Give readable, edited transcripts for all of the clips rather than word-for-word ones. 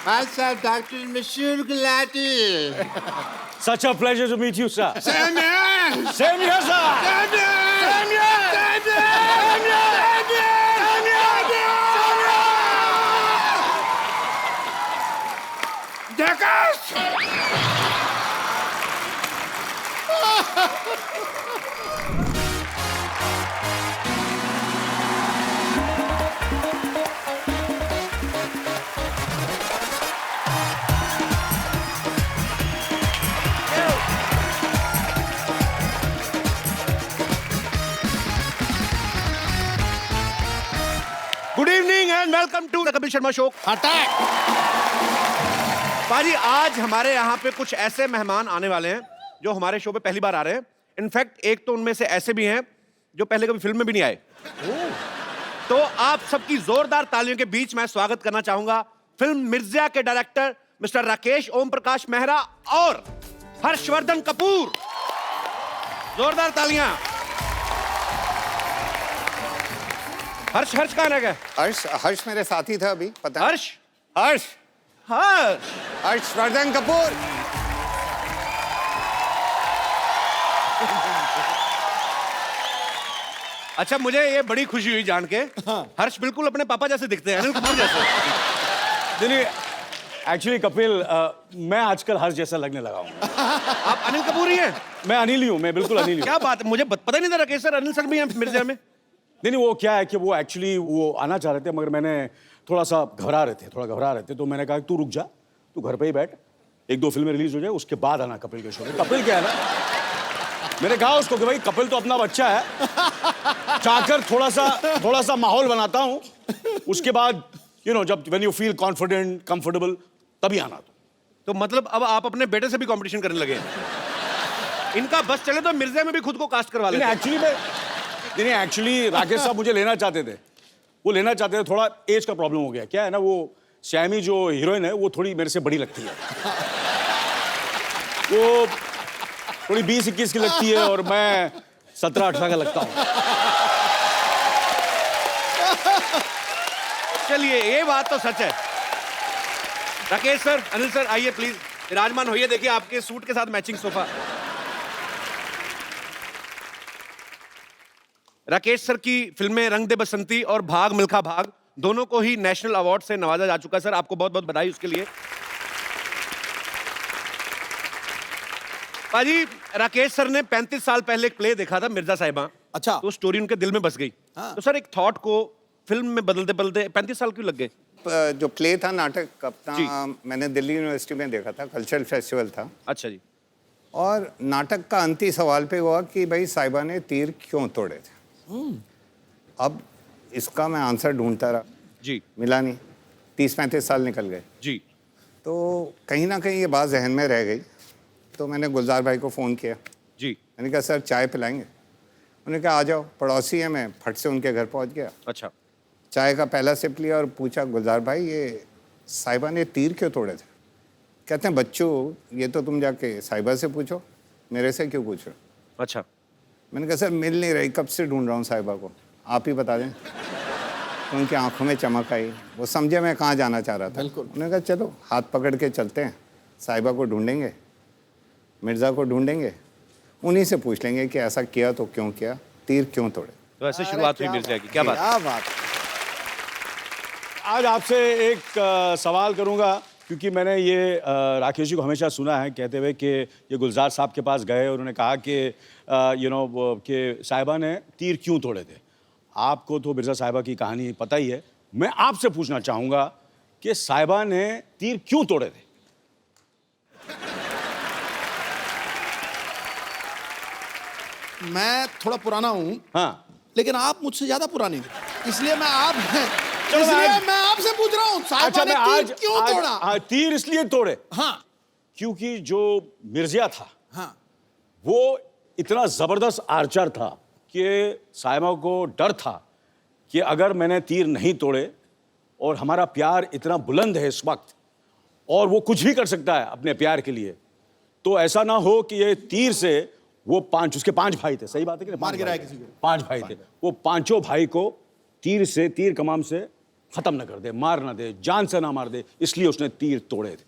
Myself, Dr. Monsieur Gulati. Such a pleasure to meet you, sir. Same here. Same here, sir. Same here. Same here. Same here. Same here. Same here. Jackass! Good evening and welcome to the Kapil Sharma show. Attack! पाजी, आज हमारे यहाँ पे कुछ ऐसे मेहमान आने वाले हैं जो हमारे शो पे पहली बार आ रहे हैं। इनफैक्ट एक तो उनमें से ऐसे भी हैं जो पहले कभी फिल्म में भी नहीं आए। तो आप सबकी जोरदार तालियों के बीच मैं स्वागत करना चाहूंगा फिल्म मिर्जा के डायरेक्टर मिस्टर राकेश ओम प्रकाश मेहरा और हर्षवर्धन कपूर। जोरदार तालियां। हर्ष कहाँ रह गए? हर्ष मेरे साथी था अभी, पता है? हर्ष हर्षवर्धन कपूर। अच्छा, मुझे ये बड़ी खुशी हुई जान के। हर्ष बिल्कुल अपने पापा जैसे दिखते हैं, अनिल कपूर जैसे। नहीं, एक्चुअली कपिल, मैं आजकल हर्ष जैसा लगने लगा हूँ। आप अनिल कपूर ही हैं? मैं अनिल ही हूँ, मैं बिल्कुल अनिल ही हूँ। क्या बात है, मुझे पता ही नहीं था राकेश सर, अनिल सर भी हैं मिर्जा में। नहीं, वो क्या है कि वो एक्चुअली वो आना चाह रहे थे, मगर मैंने थोड़ा घबरा रहे थे, तो मैंने कहा तू रुक जा, तू घर पे ही बैठ, 1-2 फिल्में रिलीज हो जाए, उसके बाद आना कपिल के शो में। कपिल क्या है ना, मैंने कहा उसको कि भाई कपिल तो अपना बच्चा है, चाहकर थोड़ा सा माहौल बनाता हूँ, उसके बाद जब when you feel confident comfortable तभी आना। तो मतलब अब आप अपने बेटे से भी कंपटीशन करने लगे हैं? इनका बस चले तो मिर्जा में भी खुद को कास्ट करवा लेते। एक्चुअली राकेश साहब मुझे लेना चाहते थे, थोड़ा एज का प्रॉब्लम हो गया। क्या है ना, वो श्यामी जो हीरोइन है वो थोड़ी मेरे से बड़ी लगती है, वो थोड़ी 20-21 की लगती है और मैं 17-18 का लगता हूँ। चलिए, ये बात तो सच है। राकेश सर, अनिल सर, आइए प्लीज, विराजमान होइए। देखिए आपके सूट के साथ मैचिंग सोफा। राकेश सर की फिल्में रंग दे बसंती और भाग मिल्खा भाग दोनों को ही नेशनल अवार्ड से नवाजा जा चुका है। सर, आपको बहुत बहुत बधाई उसके लिए। पाजी, राकेश सर ने 35 साल पहले एक प्ले देखा था, मिर्जा साहिबा। अच्छा। तो स्टोरी उनके दिल में बस गई। हाँ। तो सर, एक थॉट को फिल्म में बदलते बदलते 35 साल क्यों लग गए? जो प्ले था, नाटक अपना, मैंने दिल्ली यूनिवर्सिटी में देखा था, कल्चरल फेस्टिवल था। अच्छा जी। और नाटक का अंतिम सवाल पे हुआ कि भाई साहिबा ने तीर क्यों तोड़े थे। अब इसका मैं आंसर ढूंढता रहा जी। मिला नहीं, 30-35 साल निकल गए जी। तो कहीं ना कहीं ये बात जहन में रह गई। तो मैंने गुलजार भाई को फ़ोन किया जी। मैंने कहा सर चाय पिलाएंगे? उन्होंने कहा आ जाओ, पड़ोसी है। मैं फट से उनके घर पहुंच गया, अच्छा। चाय का पहला सिप लिया और पूछा गुलजार भाई ये साहिबा ने तीर क्यों तोड़े थे? कहते हैं बच्चों ये तो तुम जाके साहिबा से पूछो, मेरे से क्यों पूछ रहे हो? अच्छा। मैंने कहा सर मिल नहीं रही, कब से ढूंढ रहा हूँ साहिबा को, आप ही बता दें। तो उनकी आंखों में चमक आई, वो समझे मैं कहाँ जाना चाह रहा था। उन्होंने कहा चलो हाथ पकड़ के चलते हैं, साहिबा को ढूंढेंगे, मिर्ज़ा को ढूंढेंगे, उन्हीं से पूछ लेंगे कि ऐसा किया तो क्यों किया, तीर क्यों तोड़े। तो ऐसे शुरुआत हुई मिर्जा की। क्या बात। आज आपसे एक सवाल करूंगा, क्योंकि मैंने ये राकेश जी को हमेशा सुना है कहते हुए कि ये गुलजार साहब के पास गए और उन्होंने कहा कि कि साहिबा ने तीर क्यों तोड़े थे। आपको तो मिर्जा साहिबा की कहानी पता ही है, मैं आपसे पूछना चाहूँगा कि साहिबा ने तीर क्यों तोड़े थे? मैं थोड़ा पुराना हूँ, हाँ, लेकिन आप मुझसे ज्यादा पुराने हैं, इसलिए मैं आपसे पूछ रहा हूँ साहिबा ने तीर क्यों तोड़ा? हाँ, तीर इसलिए तोड़े, हाँ, क्योंकि जो मिर्जा था, हाँ, वो इतना जबरदस्त आर्चर था कि साहिबा को डर था कि अगर मैंने तीर नहीं तोड़े, और हमारा प्यार इतना बुलंद है इस वक्त और वो कुछ भी कर सकता है अपने प्यार के लिए, तो ऐसा ना हो कि ये तीर से वो उसके 5 भाई थे, सही बात है कि नहीं? मार गिराया किसी को। 5 भाई थे, वो 5 भाई को तीर कमाम से खत्म न कर दे, मार ना दे, जान से ना मार दे, इसलिए उसने तीर तोड़े थे।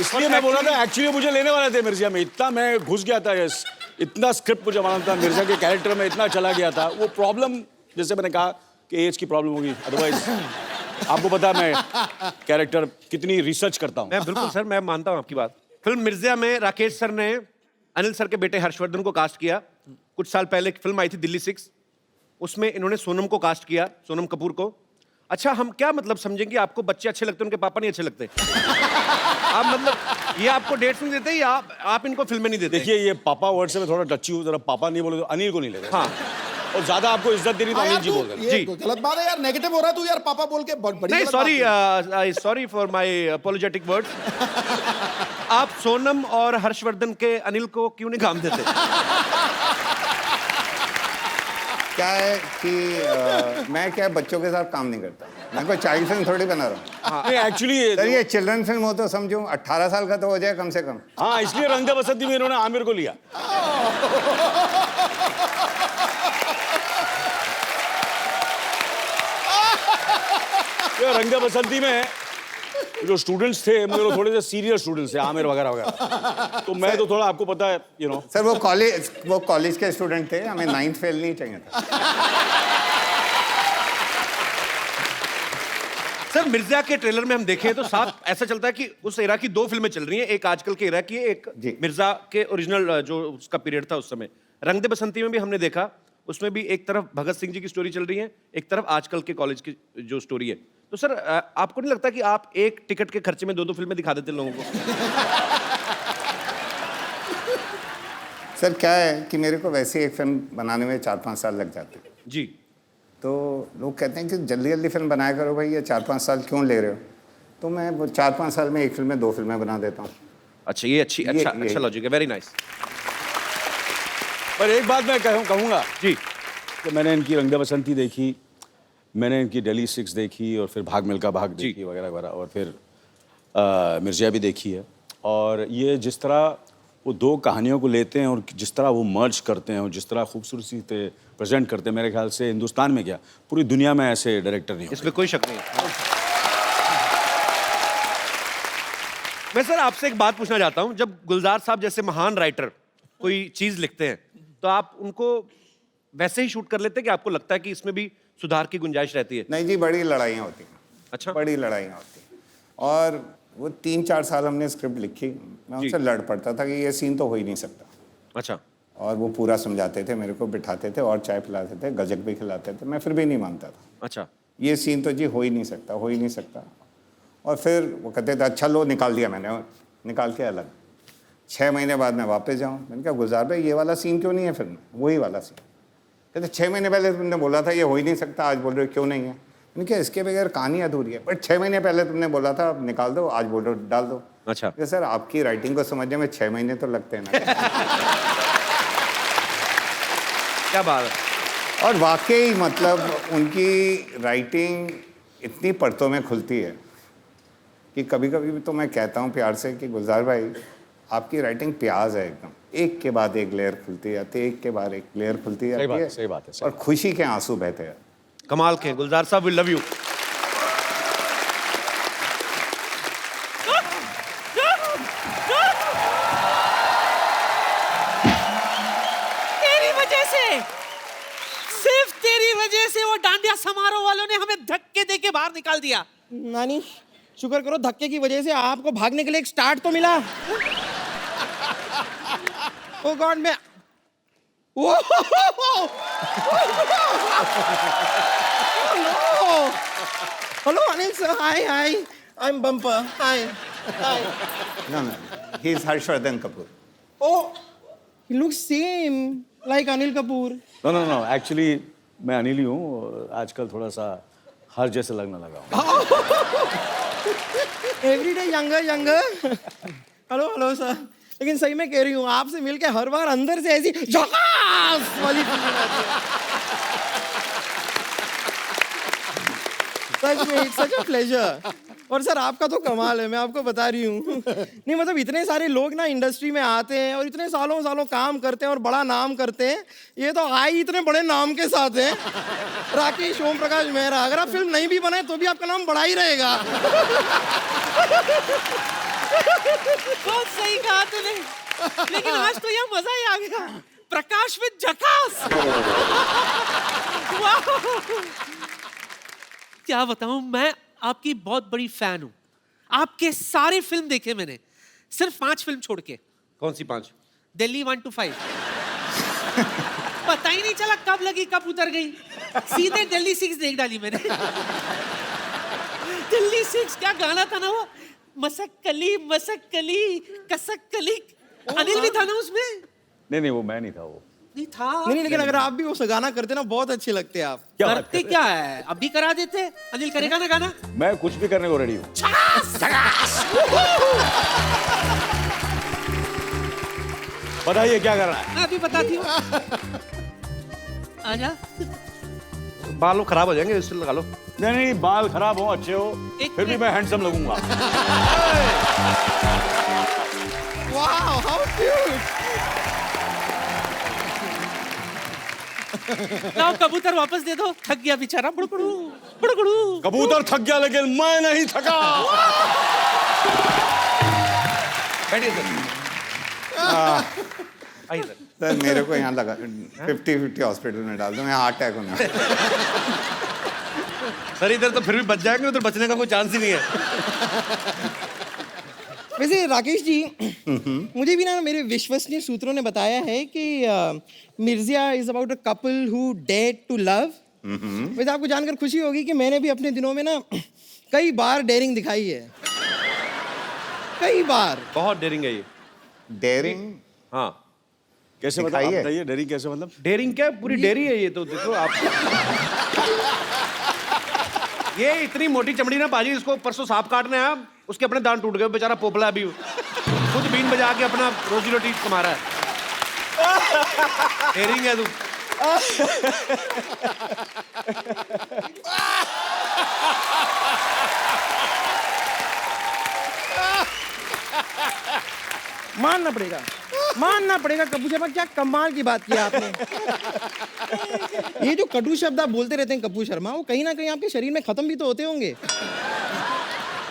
इसलिए मैं बोल रहा था, एक्चुअली मुझे लेने वाले थे मिर्जा में, इतना मैं घुस गया था, यस, इतना स्क्रिप्ट मुझे मालूम था, मिर्जा के कैरेक्टर में इतना चला गया था। वो प्रॉब्लम, जैसे मैंने कहा कि एज की प्रॉब्लम होगी, अदरवाइज आपको पता है मैं कैरेक्टर कितनी रिसर्च करता हूँ। मैं बिल्कुल सर, मैं मानता हूँ आपकी बात। फिल्म मिर्जा में राकेश सर ने अनिल सर के बेटे हर्षवर्धन को कास्ट किया। कुछ साल पहले एक फिल्म आई थी दिल्ली 6, उसमें इन्होंने सोनम को कास्ट किया, सोनम कपूर को। अच्छा, हम क्या मतलब समझेंगे, आपको बच्चे अच्छे लगते हैं, उनके पापा नहीं अच्छे लगते? आप मतलब ये आपको डेट्स नहीं देते या आप इनको फिल्में नहीं देते? देखिए, ये पापा वर्ड से मैं थोड़ा टची हूँ, जरा पापा नहीं बोले तो अनिल को नहीं लेते। हाँ, और ज्यादा आपको इज्जत देनी तो हाँ अनिल यार, जी बोल तू रहे ये गलत बात है यार, नेगेटिव हो रहा है तू यार, पापा बोल के बड़ी नहीं गलत बात है। Sorry for my apologetic words. आप सोनम और हर्षवर्धन के अनिल को क्यों नहीं काम देते? क्या है कि मैं क्या बच्चों के साथ काम नहीं करता, मैं कोई चाइल्ड फिल्म थोड़ी बना रहा हूँ। एक्चुअली सर ये चिल्ड्रन फिल्म हो तो समझो 18 साल का तो हो जाए कम से कम। हाँ, इसलिए रंग दे बसंती में इन्होंने आमिर को लिया। रंग दे बसंती में जो स्टूडेंट्स थे मेरे थोड़े से सीरियस स्टूडेंट्स थे, आमिर वगैरह वगैरह, तो मैं तो थोड़ा, आपको पता है, यू नो। सर वो कॉलेज के स्टूडेंट थे, हमें 9th फेल नहीं चाहिए था। सर मिर्जा के ट्रेलर में हम देखें तो साफ ऐसा चलता है कि उस एरा की 2 फिल्में चल रही हैं, एक आजकल के एरा की है, एक जी। मिर्जा के ओरिजिनल जो उसका पीरियड था उस समय। रंग दे बसंती में भी हमने देखा, उसमें भी एक तरफ भगत सिंह जी की स्टोरी चल रही है, एक तरफ आजकल के कॉलेज की जो स्टोरी है। तो सर आपको नहीं लगता कि आप एक टिकट के खर्चे में 2 फिल्में दिखा देते लोगों को? सर क्या है कि मेरे को वैसे एक फिल्म बनाने में 4-5 साल लग जाते हैं, जी। तो लोग कहते हैं कि जल्दी जल्दी फिल्म बनाया करो भाई, ये 4-5 साल क्यों ले रहे हो? तो मैं वो 4-5 साल में एक फिल्म में 2 फिल्में बना देता हूँ। अच्छा, ये अच्छा लॉजिक है, वेरी नाइस। पर एक बात मैं कहूँगा जी, कि मैंने इनकी रंग दे बसंती देखी, मैंने इनकी दिल्ली 6 देखी, और फिर भाग मिल्खा भाग देखी वगैरह वगैरह, और फिर मिर्जा भी देखी है। और ये जिस तरह वो 2 कहानियों को लेते हैं और जिस तरह वो मर्ज करते हैं और जिस तरह खूबसूरती से प्रेजेंट करते हैं, मेरे ख्याल से हिंदुस्तान में क्या पूरी दुनिया में ऐसे डायरेक्टर नहीं होते। इसमें कोई शक नहीं है। मैं सर आपसे एक बात पूछना चाहता हूं, जब गुलजार साहब जैसे महान राइटर कोई चीज लिखते हैं तो आप उनको वैसे ही शूट कर लेते हैं कि आपको लगता है कि इसमें भी सुधार की गुंजाइश रहती है? नहीं जी, बड़ी लड़ाइयाँ होती हैं। अच्छा। बड़ी लड़ाइयाँ होती हैं, और वो 3-4 साल हमने स्क्रिप्ट लिखी, मैं उनसे लड़ पड़ता था कि ये सीन तो हो ही नहीं सकता। अच्छा। और वो पूरा समझाते थे, मेरे को बिठाते थे और चाय पिलाते थे, गजक भी खिलाते थे, मैं फिर भी नहीं मानता था। अच्छा। ये सीन तो जी हो ही नहीं सकता, हो ही नहीं सकता। और फिर वो कहते थे अच्छा लो, निकाल दिया मैंने, निकाल के अलग। 6 महीने बाद मैं वापस जाऊँ, मैंने कहा गुलजार भाई ये वाला सीन क्यों नहीं है फिल्म में? वही वाला सीन। कहते 6 महीने पहले तुमने बोला था ये हो ही नहीं सकता, आज बोल रहे हो क्यों नहीं है? मैंने कहा इसके बगैर कहानी अधूरी है। बट 6 महीने पहले तुमने बोला था निकाल दो, आज बोल रहे हो डाल दो। अच्छा। सर आपकी राइटिंग को समझने में 6 महीने तो लगते हैं ना। क्या बात है। और वाकई मतलब उनकी राइटिंग इतनी परतों में खुलती है कि कभी कभी तो मैं कहता हूँ प्यार से कि गुलजार भाई आपकी राइटिंग प्याज है एकदम, एक के बाद एक लेयर खुलती जाती है, एक के बाद एक लेयर खुलती जाती है। सही बात है। और खुशी के आंसू बहते हैं। कमाल के गुलजार साहब, वी लव यू। तेरी वजह से, सिर्फ तेरी वजह से वो डांडिया समारोह वालों ने हमें धक्के दे के बाहर निकाल दिया। नानी शुक्र करो धक्के की वजह से आपको भागने के लिए एक स्टार्ट तो मिला। ओ गॉड, मैं hello Anil sir, hi hi, I am bumper, hi hi. No, he is Harshvardhan Kapoor. Oh, he looks same like Anil Kapoor. No, actually मैं अनिल ही हूँ, आजकल थोड़ा सा हर जैसे लगने लगा हूँ। Every day younger younger. Hello sir, लेकिन सही में कह रही हूँ आपसे मिलके हर बार अंदर से ऐसी झकास वाली फीलिंग आती है। सच में, इट्स सच अ प्लेजर। और सर आपका तो कमाल है, मैं आपको बता रही हूँ। नहीं मतलब इतने सारे लोग ना इंडस्ट्री में आते हैं और इतने सालों सालों काम करते हैं और बड़ा नाम करते हैं, ये तो आए इतने बड़े नाम के साथ हैं। राकेश ओम प्रकाश मेहरा, अगर आप फिल्म नहीं भी बनाए तो भी आपका नाम बड़ा ही रहेगा। बहुत सही कहा तूने, लेकिन आज तो यह मजा ही आ गया। प्रकाश विद झकास। वाह! क्या बताऊं, मैं आपकी बहुत बड़ी फैन हूं। आपके सारे फिल्म देखे मैंने, सिर्फ 5 फिल्म छोड़ के। कौन सी 5? दिल्ली 1 to 5। पता ही नहीं चला कब लगी कब उतर गई, सीधे दिल्ली 6 देख डाली मैंने। दिल्ली 6 क्या गाना था ना वो, मसक्कली मसक्कली कसक्कली। अनिल भी था ना उसमें? नहीं वो मैं नहीं था, वो नहीं था। नहीं लेकिन अगर आप भी वो गाना करते ना बहुत अच्छे लगते आप। करते क्या है, अभी करा देते। अनिल करेगा ना गाना? मैं कुछ भी करने को रेडी हूँ। बताइए क्या कर रहा है? मैं अभी बताती हूँ। आजा। बाल खराब हो जाएंगे, इससे लगा लो। नहीं बाल खराब हो अच्छे हो, एक फिर भी मिनट। मैं हैंडसम लगूंगा। Wow how cute. लाओ कबूतर वापस दे दो, थक गया बेचारा। बुड़बुड़ू बुड़बुड़ू। कबूतर थक गया लेकिन मैं नहीं थका। बैठिए सर। आइए सर। सर मेरे को यहाँ लगा 50-50 हॉस्पिटल में डाल दो, मैं हार्ट अटैक होना। सर इधर तो फिर भी बच जाएंगे, उधर बचने का कोई चांस ही नहीं है। वैसे राकेश जी, मुझे भी ना मेरे विश्वसनीय सूत्रों ने बताया है कि Mirzya is about a couple who dare to love. वैसे आपको जानकर खुशी होगी कि मैंने भी अपने दिनों में ना कई बार डेयरिंग दिखाई है, कई बार। बहुत डेयरिंग है ये। डेयरिंग? हाँ। कैसे दिखाई है? बताइए डेयरिंग कैसे मतलब? डेयरिंग क्या, पूरी डेयरी है ये तो। देखो आप, ये इतनी मोटी चमड़ी ना बाजी, इसको परसों सांप काटने आया, उसके अपने दांत टूट गए, बेचारा पोपला अभी खुद बीन बजा के अपना रोजी रोटी कमा रहा है। डेयरिंग है तू। मानना पड़ेगा कपूर शर्मा, क्या कमाल की बात किया आपने। ये जो कटु शब्द आप बोलते रहते हैं कपूर शर्मा, वो कहीं ना कहीं आपके शरीर में खत्म भी तो होते होंगे।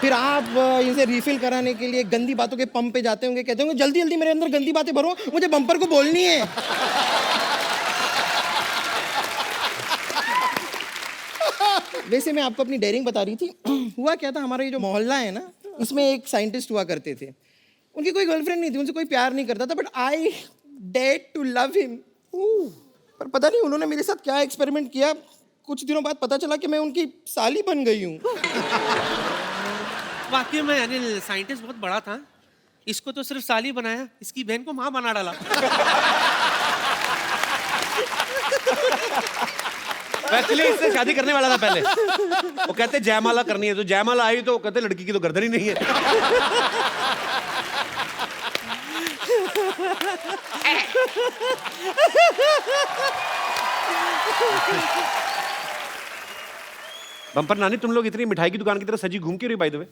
फिर आप इनसे रिफिल कराने के लिए गंदी बातों के पंप पे जाते होंगे, कहते होंगे जल्दी जल्दी मेरे अंदर गंदी बातें भरो, मुझे बम्पर को बोलनी है। वैसे मैं आपको अपनी डेयरिंग बता रही थी। हुआ क्या था, हमारा ये जो मोहल्ला है ना, इसमें एक साइंटिस्ट हुआ करते थे। उनकी कोई गर्लफ्रेंड नहीं थी, उनसे कोई प्यार नहीं करता था, but I dared to love him. पर पता नहीं उन्होंने मेरे साथ क्या एक्सपेरिमेंट किया, कुछ दिनों बाद पता चला कि मैं उनकी साली बन गई हूँ। वाकई में अनिल साइंटिस्ट बहुत बड़ा था। इसको तो सिर्फ साली बनाया, इसकी बहन को माँ बना डाला। एक्चुअली इससे शादी करने वाला था पहले। वो कहते जयमाला करनी है, तो जयमाला आई तो कहते लड़की की तो गर्दन ही नहीं है। बम्पर नानी, तुम लोग इतनी मिठाई की दुकान की तरह सजी घूम के रही बाय द वे?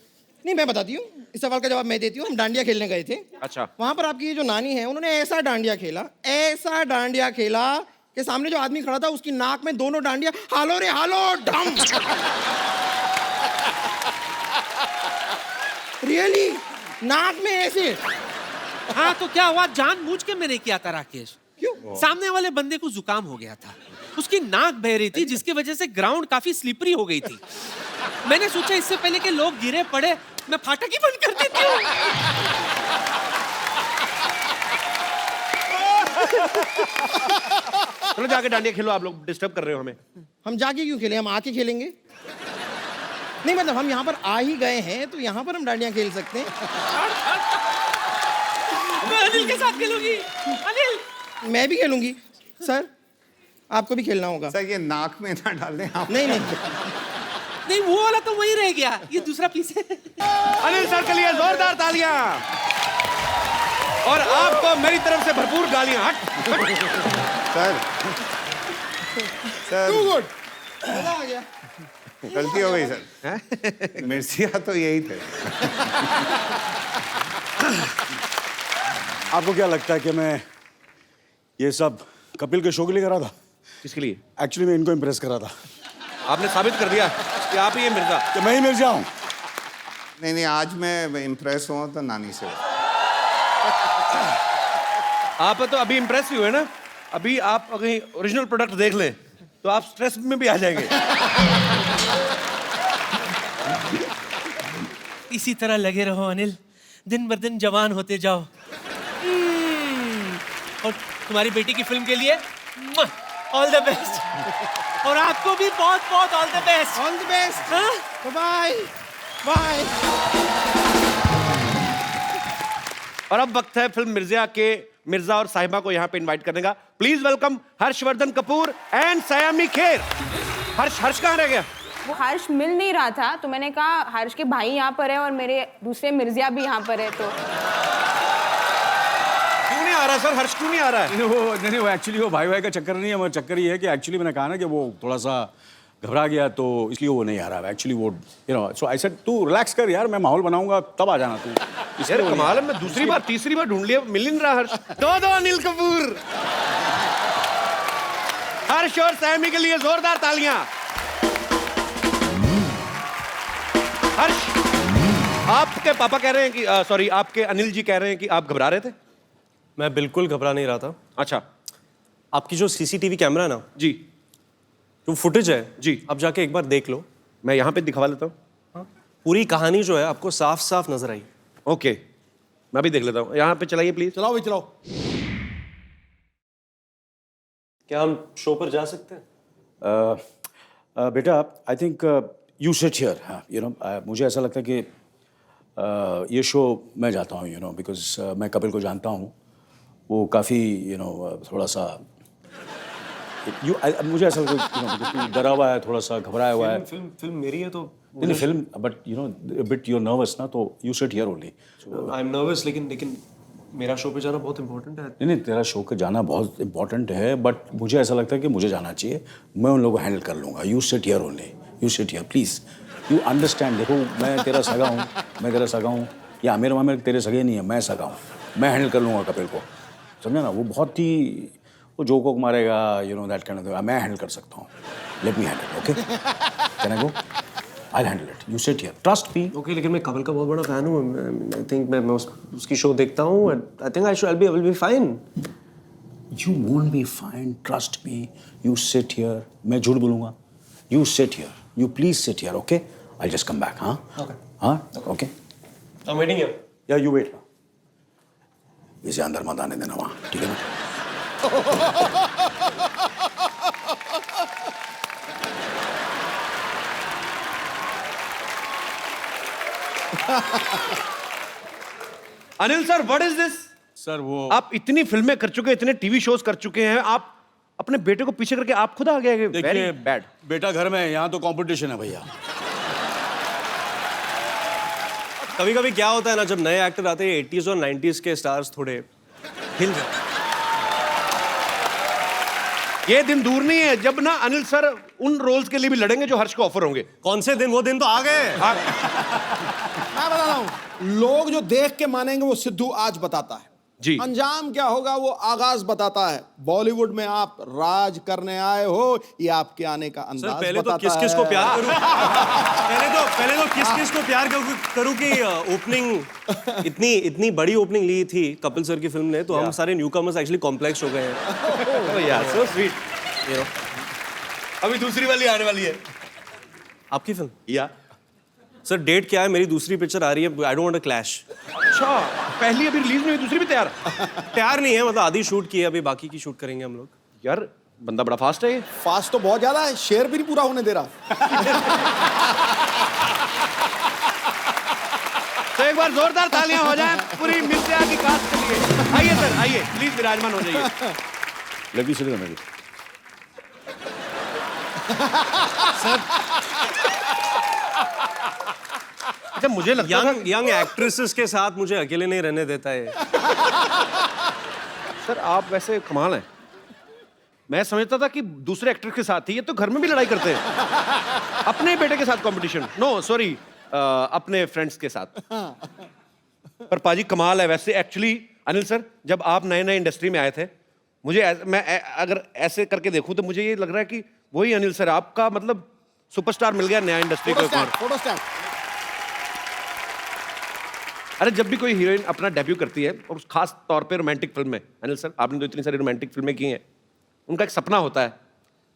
नहीं मैं बताती हूँ, इस सवाल का जवाब मैं देती हूँ। हम डांडिया खेलने गए थे। अच्छा। वहां पर आपकी ये जो नानी है, उन्होंने ऐसा डांडिया खेला कि सामने जो आदमी खड़ा था उसकी नाक में दोनों डांडिया हालो रे हालो ढम। रियली नाक में ऐसे। हाँ तो क्या हुआ, जानबूझ के मैंने किया था राकेश। क्यों? सामने वाले बंदे को जुकाम हो गया था, उसकी नाक बह रही थी, जिसकी वजह से ग्राउंड काफी स्लिपरी हो गई थी। मैंने सोचा इससे पहले कि लोग गिरे पड़े, मैं फाटक ही बंद कर देती हूँ। चलो जाके डांडिया खेलो, आप लोग डिस्टर्ब कर रहे हो हमें। हम जाके क्यों खेलें, हम आके खेलेंगे। नहीं मतलब हम यहाँ पर आ ही गए हैं तो यहाँ पर हम डांडिया खेल सकते हैं। मैं अनिल के साथ खेलूंगी। अनिल, मैं भी खेलूंगी। सर आपको भी खेलना होगा। सर ये नाक में ना डाल दें आप। नहीं नहीं वो वाला तो वही रह गया, ये दूसरा पीस है। अनिल सर के लिए जोरदार तालियां, और आपको मेरी तरफ से भरपूर गालियां। हट। सर टू गुड, मजा आ गया। गलती हो गई सर। मिर्सिया तो यही थे। आपको क्या लगता है कि मैं ये सब कपिल के शो के लिए करा था? किसके लिए? एक्चुअली मैं इनको इम्प्रेस करा था आपने साबित कर दिया कि आप ही ये मिर्जा। कि मैं ही मिर्जा हूँ। नहीं, आज मैं इम्प्रेस हुआ तो नानी से। आप तो अभी इम्प्रेस ही हुए ना, अभी आप अगर ओरिजिनल प्रोडक्ट देख लें तो आप स्ट्रेस में भी आ जाएंगे। इसी तरह लगे रहो अनिल, दिन ब दिन जवान होते जाओ। और तुम्हारी बेटी की फिल्म के लिए ऑल द बेस्ट। और आपको भी बहुत बहुत all the best. All the best. Bye bye. और अब वक्त है फिल्म मिर्जा के मिर्जा और साहिबा को यहाँ पे इनवाइट करने का। Please welcome Harshvardhan Kapoor and Saiyami Kher. Harsh कहाँ रह गया? वो हर्ष मिल नहीं रहा था तो मैंने कहा हर्ष के भाई यहाँ पर है और मेरे दूसरे मिर्जिया भी यहाँ पर है, तो क्यों नहीं आ रहा सर? हर्ष क्यों नहीं आ रहा है? नहीं, वो एक्चुअली वो भाई का चक्कर नहीं है। मगर चक्कर ये है कि एक्चुअली मैंने कहा ना कि वो थोड़ा सा घबरा गया तो इसलिए वो नहीं आ रहा है। एक्चुअली वो सो आई सेड तू रिलैक्स कर यार, मैं माहौल बनाऊंगा तब आ जाना तू। यार कमाल है, मैं दूसरी बार तीसरी बार ढूंढ लिया, मिल नहीं रहा हर्ष। दो अनिल कपूर। हर्ष और सैमी के लिए जोरदार तालियां। हर्ष, आपके पापा कह रहे हैं कि सॉरी आपके अनिल जी कह रहे हैं कि आप घबरा रहे थे। मैं बिल्कुल घबरा नहीं रहा था। अच्छा, आपकी जो सीसीटीवी कैमरा है ना, जी जो फुटेज है जी, आप जाके एक बार देख लो। मैं यहाँ पे दिखवा लेता हूँ। पूरी कहानी जो है आपको साफ साफ नजर आई। ओके, मैं भी देख लेता हूँ। यहाँ पे चलाइए प्लीज। चलाओ भाई चलाओ। क्या हम शो पर जा सकते हैं? बेटा I think you sit here. मुझे ऐसा लगता है कि ये शो मैं जाता हूँ बिकॉज मैं कपिल को जानता हूँ। वो काफ़ी थोड़ा सा मुझे ऐसा लगता है डरा हुआ है, थोड़ा सा घबराया हुआ है। फिल्म मेरी है तो नहीं फिल्म, बट बिट यूर नर्वस ना, तो you sit here only. I am nervous, लेकिन मेरा शो पे जाना बहुत इंपॉर्टेंट है। नहीं, तेरा शो पे जाना बहुत इंपॉर्टेंट है, बट मुझे ऐसा लगता है कि मुझे जाना चाहिए। मैं उन लोगों को हैंडल कर लूँगा। You sit here only, you sit here please. You understand. देखो मैं तेरा सगा हूँ, या आमिर मामिर तेरे सगे नहीं है, मैं सगा हूँ। मैं हैंडल कर लूँगा कपिल को, समझा ना? वो बहुत ही वो जोक वोक मारेगा, दैट काइंड ऑफ। मैं हैंडल कर सकता हूँ। Let me handle, okay? Can I go? I handle it. You sit here, trust me. Okay, लेकिन मैं कपिल का बहुत बड़ा फैन हूँ। आई थिंक मैं उसकी शो देखता हूँ। I think I will be fine. You won't be fine, trust me. You sit here. मैं झूठ बोलूँगा? You sit here. You please sit here, okay? I'll just come back, हाँ? Okay. हाँ? Okay. I'm waiting here. Yeah, you wait. इसे अंदर मत आने देना वहाँ, ठीक है ना? Anil sir, what is this? Sir वो आप इतनी फिल्में कर चुके हैं, इतने टीवी शोज कर चुके हैं, आप अपने बेटे को पीछे करके आप खुद आ गए। Very bad. बेटा घर में है, यहाँ तो कंपटीशन है भैया। कभी कभी क्या होता है ना, जब नए एक्टर आते हैं 80s और 90s के स्टार्स थोड़े हिल जाते हैं। ये दिन दूर नहीं है जब ना अनिल सर उन रोल्स के लिए भी लड़ेंगे जो हर्ष को ऑफर होंगे। कौन से दिन? वो दिन तो आ गए। मैं बता रहा हूँ, लोग जो देख के मानेंगे वो सिद्धू आज बताता है जी। अंजाम क्या होगा वो आगाज बताता है। बॉलीवुड में आप राज करने आए हो, ये आपके आने का अंदाज सर पहले तो बताता किस है। को प्यार करूं? पहले तो किस को प्यार करूं कि ओपनिंग इतनी बड़ी ओपनिंग ली थी कपिल सर की फिल्म ने, तो हम सारे न्यूकमर्स एक्चुअली कॉम्प्लेक्स हो गए हैं। यार सो स्वीट। अभी दूसरी वाली आने वाली है आपकी फिल्म? या सर डेट क्या है? मेरी दूसरी पिक्चर आ रही है। I don't want a clash. अच्छा, पहली अभी रिलीज नहीं हुई, दूसरी भी तैयार? तैयार नहीं है, मतलब आधी शूट की है, अभी बाकी की शूट करेंगे हम लोग। यार बंदा बड़ा फास्ट है ये। फास्ट तो बहुत ज्यादा है, शेर भी नहीं पूरा होने दे रहा। तो एक बार जोरदार तालियां हो जाएं पूरी मिर्जा की कास्ट के लिए। आइए सर, आइए प्लीज विराजमान हो जाइए। लगी सिर्फ मेरी। अच्छा, मुझे लगता है यंग एक्ट्रेसेस के साथ मुझे अकेले नहीं रहने देता है। सर आप वैसे कमाल हैं। मैं समझता था कि दूसरे एक्टर के साथ ही, ये तो घर में भी लड़ाई करते हैं। अपने बेटे के साथ कंपटीशन, नो सॉरी, अपने फ्रेंड्स के साथ। पर पाजी कमाल है वैसे। एक्चुअली अनिल सर, जब आप नए नए इंडस्ट्री में आए थे, मैं अगर ऐसे करके देखूं तो मुझे ये लग रहा है कि वही अनिल सर, आपका मतलब सुपरस्टार मिल गया नया इंडस्ट्री को। Photostat. अरे जब भी कोई हीरोइन अपना डेब्यू करती है, और खास तौर पे रोमांटिक फिल्म में, अनिल सर आपने तो इतनी सारी रोमांटिक फिल्में की हैं, उनका एक सपना होता है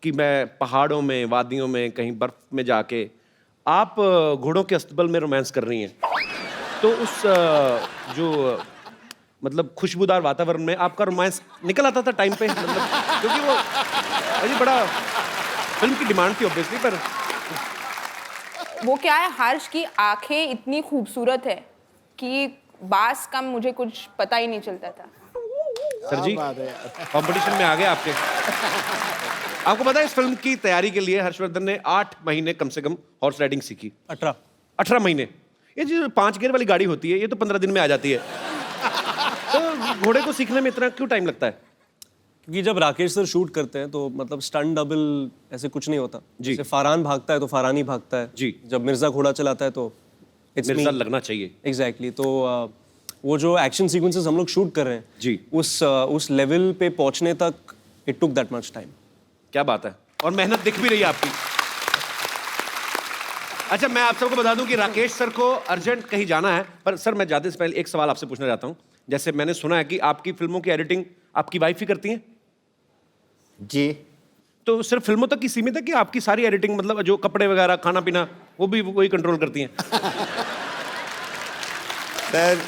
कि मैं पहाड़ों में, वादियों में, कहीं बर्फ में जाके, आप घोड़ों के अस्तबल में रोमांस कर रही हैं, तो उस जो मतलब खुशबूदार वातावरण में आपका रोमांस निकल आता था टाइम पे, मतलब क्योंकि वो अजी बड़ा फिल्म की डिमांड थी ऑब्वियसली। पर वो क्या है, हर्ष की आंखें इतनी खूबसूरत है कि बास का मुझे कुछ पता ही नहीं चलता था। सर जी कंपटीशन में आ गए आपके। आपको पता है इस फिल्म की तैयारी के लिए हर्षवर्धन ने 8 महीने कम से कम हॉर्स राइडिंग सीखी। 18 महीने। ये जो 5 गियर वाली गाड़ी होती है, ये तो 15 दिन में आ जाती है। तो घोड़े को सीखने में इतना क्यों टाइम लगता है? क्योंकि जब राकेश सर शूट करते हैं तो मतलब स्टंट डबल ऐसे कुछ नहीं होता जी। जैसे फरहान भागता है तो फरहान ही भागता है जी। जब मिर्जा घोड़ा चलाता है तो मिर्जा लगना चाहिए। एग्जैक्टली। तो वो जो एक्शन सीक्वेंसेस हम लोग शूट कर रहे हैं जी, उस लेवल पे पहुंचने तक it took that much time. क्या बात है, और मेहनत दिख भी रही है आपकी। अच्छा, मैं आप सबको बता दूं कि राकेश सर को अर्जेंट कहीं जाना है, पर सर मैं जाते से पहले एक सवाल आपसे पूछना चाहता हूं। जैसे मैंने सुना है कि आपकी फिल्मों की एडिटिंग आपकी वाइफ ही करती हैं? जी। तो सिर्फ फिल्मों तक ही सीमित है कि आपकी सारी एडिटिंग, मतलब जो कपड़े वगैरह, खाना पीना, वो भी वही कंट्रोल करती हैं? सर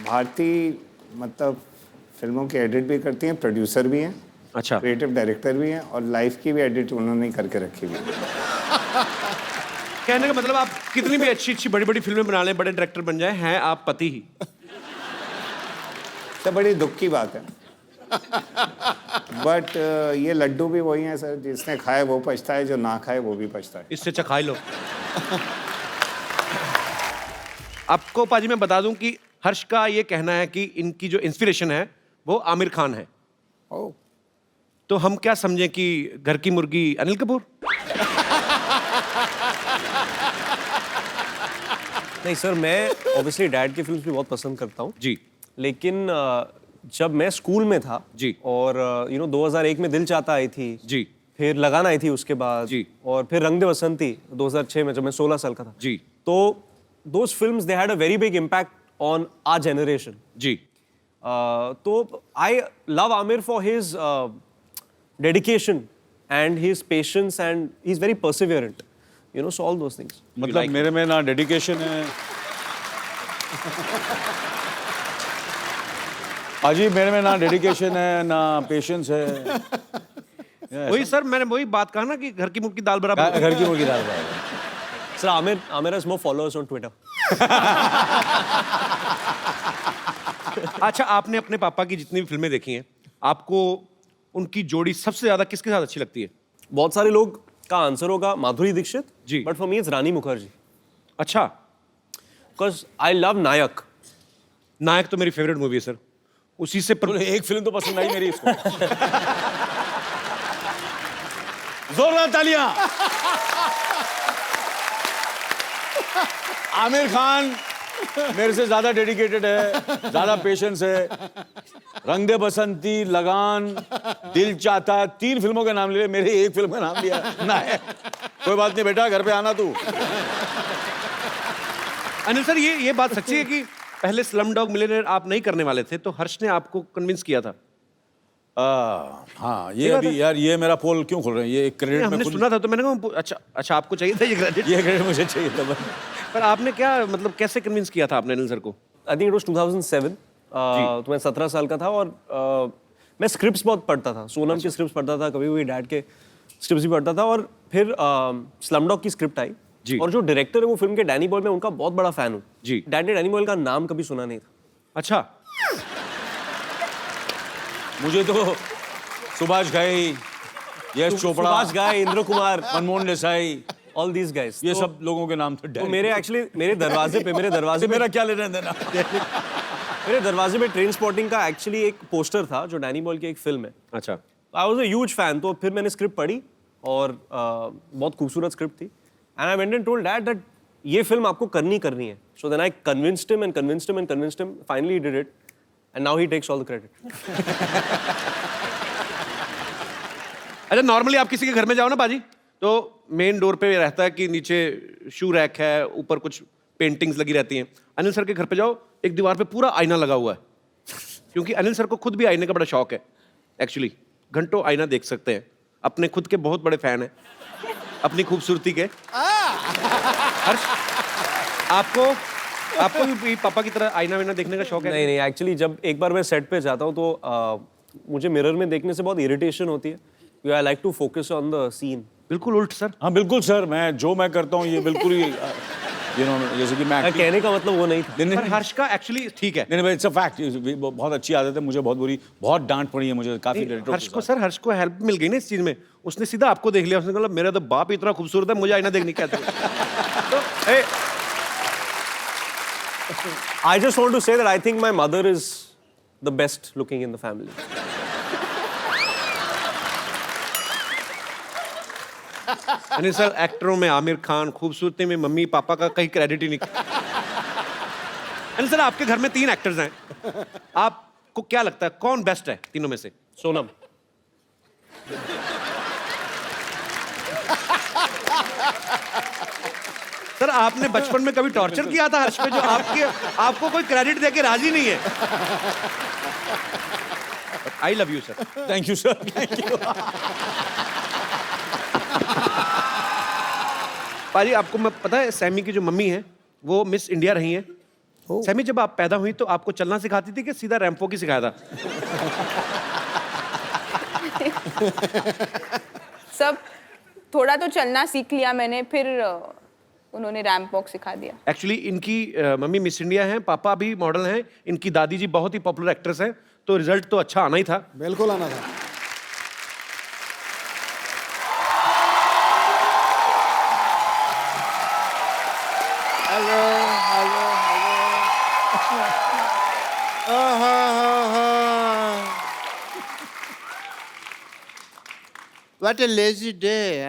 भारती मतलब फिल्मों की एडिट भी करती हैं, प्रोड्यूसर भी हैं, अच्छा, क्रिएटिव डायरेक्टर भी हैं, और लाइफ की भी एडिट उन्होंने करके रखी हुई है। कहने का मतलब आप कितनी भी अच्छी अच्छी बड़ी बड़ी फिल्में बना लें, बड़े डायरेक्टर बन जाएं, हैं आप पति ही। तो बड़ी दुख की बात है। बट ये लड्डू भी वही है सर, जिसने खाए वो पछता है, जो ना खाए वो भी पछता है। इससे चखाई लो। आपको पाजी मैं बता दूं कि हर्ष का ये कहना है कि इनकी जो इंस्पिरेशन है वो आमिर खान है। ओह, तो हम क्या समझें कि घर की मुर्गी अनिल कपूर? नहीं सर, मैं ऑब्वियसली डैड की फिल्म्स भी बहुत पसंद करता हूँ जी, लेकिन जब मैं स्कूल में था जी, और 2001 में दिल चाहता आई थी जी, फिर लगान आई थी उसके बाद जी, और फिर रंग दे बसंती 2006 में जब मैं 16 साल का था जी, तो those films they had a very big impact on our generation. जी। तो I love Amir for his dedication and his patience, and he's very perseverant. So all those things. मतलब मेरे में ना डेडिकेशन है अजी, मेरे में ना डेडिकेशन है ना पेशेंस है। वही सर, मैंने वही बात कहा ना कि घर की मुर्गी दाल बराबर। घर की मुर्गी दाल बराबर। Sir, Amir has more followers on Twitter. अच्छा, आपने अपने पापा की जितनी भी फिल्में देखी हैं, आपको उनकी जोड़ी सबसे ज्यादा किसके साथ अच्छी लगती है? बहुत सारे लोग का आंसर होगा माधुरी दीक्षित जी, बट फॉर मी इट्स रानी मुखर्जी। अच्छा, बिकॉज आई लव नायक। नायक तो मेरी फेवरेट मूवी है सर, उसी से एक फिल्म तो पसंद आई मेरी इसको। जोरदार तालियां। आमिर खान मेरे से ज्यादा डेडिकेटेड है, ज्यादा पेशेंस है। रंग दे बसंती, लगान, दिल चाहता, 3 फिल्मों के नाम लिए, मेरे एक फिल्म का नाम लिया ना है। कोई बात नहीं बेटा, घर पे आना तू। अनिल सर, ये बात सच्ची है कि पहले स्लम डॉग मिलियनेयर आप नहीं करने वाले थे, तो हर्ष ने आपको कन्विंस किया था? हाँ, ये अभी यार, ये मेरा पोल क्यों खोल रहे हैं? ये एक क्रेडिट हमने सुना था तो मैंने कहा अच्छा आपको चाहिए था ये क्रेडिट? ये क्रेडिट मुझे चाहिए था। पर आपने क्या मतलब कैसे कन्विंस किया था आपने अनिल सर को? I think it was 2007। तो मैं 17 साल का था और मैं स्क्रिप्ट्स बहुत पढ़ता था, सोनम की स्क्रिप्ट्स पढ़ता था, कभी भी डैड के स्क्रिप्ट्स भी पढ़ता था। और फिर स्लमडॉग की स्क्रिप्ट आई जी, और जो डायरेक्टर है वो फिल्म के डैनी बॉयल, मैं उनका बहुत बड़ा फैन हूँ जी। डैड ने डैनी बॉयल का नाम कभी सुना नहीं था। अच्छा, मुझे तो सुभाष घाई, यश चोपड़ा, सुभाष घाई, Indra Kumar, Manmohan Desai, all these guys, ये सब लोगों के नाम थे। तो मेरे दरवाजे पे मेरा क्या लेना देना? मेरे दरवाजे पे ट्रेन स्पॉटिंग का एक्चुअली एक पोस्टर था जो डैनी बॉयल की एक फिल्म है। अच्छा, I was a huge fan. तो फिर मैंने स्क्रिप्ट पढ़ी और बहुत खूबसूरत स्क्रिप्ट थी and I went and told dad that ये फिल्म आपको करनी है। So then I convinced him and convinced him and convinced him, finally he did it and now he takes all the credit. अच्छा, normally आप किसी के घर में जाओ ना बाजी, तो मेन डोर पे रहता है कि नीचे शू रैक है, ऊपर कुछ पेंटिंग्स लगी रहती हैं। अनिल सर के घर पे जाओ, एक दीवार पे पूरा आईना लगा हुआ है, क्योंकि अनिल सर को खुद भी आईने का बड़ा शौक है। एक्चुअली घंटों आईना देख सकते हैं, अपने खुद के बहुत बड़े फैन हैं अपनी खूबसूरती के। हर्ष, आपको भी पापा की तरह आईना वाईना देखने का शौक है? नहीं, एक्चुअली जब एक बार मैं सेट पे जाता हूँ तो मुझे मिरर में देखने से बहुत इरिटेशन होती है। I like to focus on the scene. बिल्कुल उल्ट सर। हाँ बिल्कुल सर, मैं करता हूँ ये बिल्कुल ही जैसे कि मैं कहने का मतलब वो नहीं था। पर हर्ष का एक्चुअली ठीक है। नहीं, इट्स अ फैक्ट, बहुत अच्छी आदत है मुझे, बहुत डांट पड़ी है मुझे काफी। हर्ष को हेल्प मिल गई ना इस चीज में, उसने सीधा आपको देख लिया, उसने कहा मेरा तो बाप इतना खूबसूरत है, मुझे आईना देखने क्या था। तो I just want to say that I think my mother is the best looking in the family. Anil sir, एक्टरों में आमिर खान, खूबसूरती में मम्मी पापा का कहीं क्रेडिट ही नहीं। अनिल सर, आपके घर में 3 एक्टर्स हैं, आपको क्या लगता है कौन बेस्ट है तीनों में से? सोनम। सर, आपने बचपन में कभी टॉर्चर किया था हर्ष पे, जो आपको कोई क्रेडिट देके राजी नहीं है? I love you sir. Thank you sir, thank you. पाजी, आपको मैं पता है सैमी की जो मम्मी है वो मिस इंडिया रही हैं। सैमी, जब आप पैदा हुई तो आपको चलना सिखाती थी कि सीधा रैंपो की सिखाया था? सब थोड़ा तो चलना सीख लिया मैंने, फिर उन्होंने रैंप वॉक सिखा दिया। एक्चुअली इनकी मम्मी मिस इंडिया हैं, पापा भी मॉडल हैं, इनकी दादी जी बहुत ही पॉपुलर एक्ट्रेस हैं, तो रिजल्ट तो अच्छा आना ही था। बिल्कुल आना था। Hello hello hello. What a lazy day,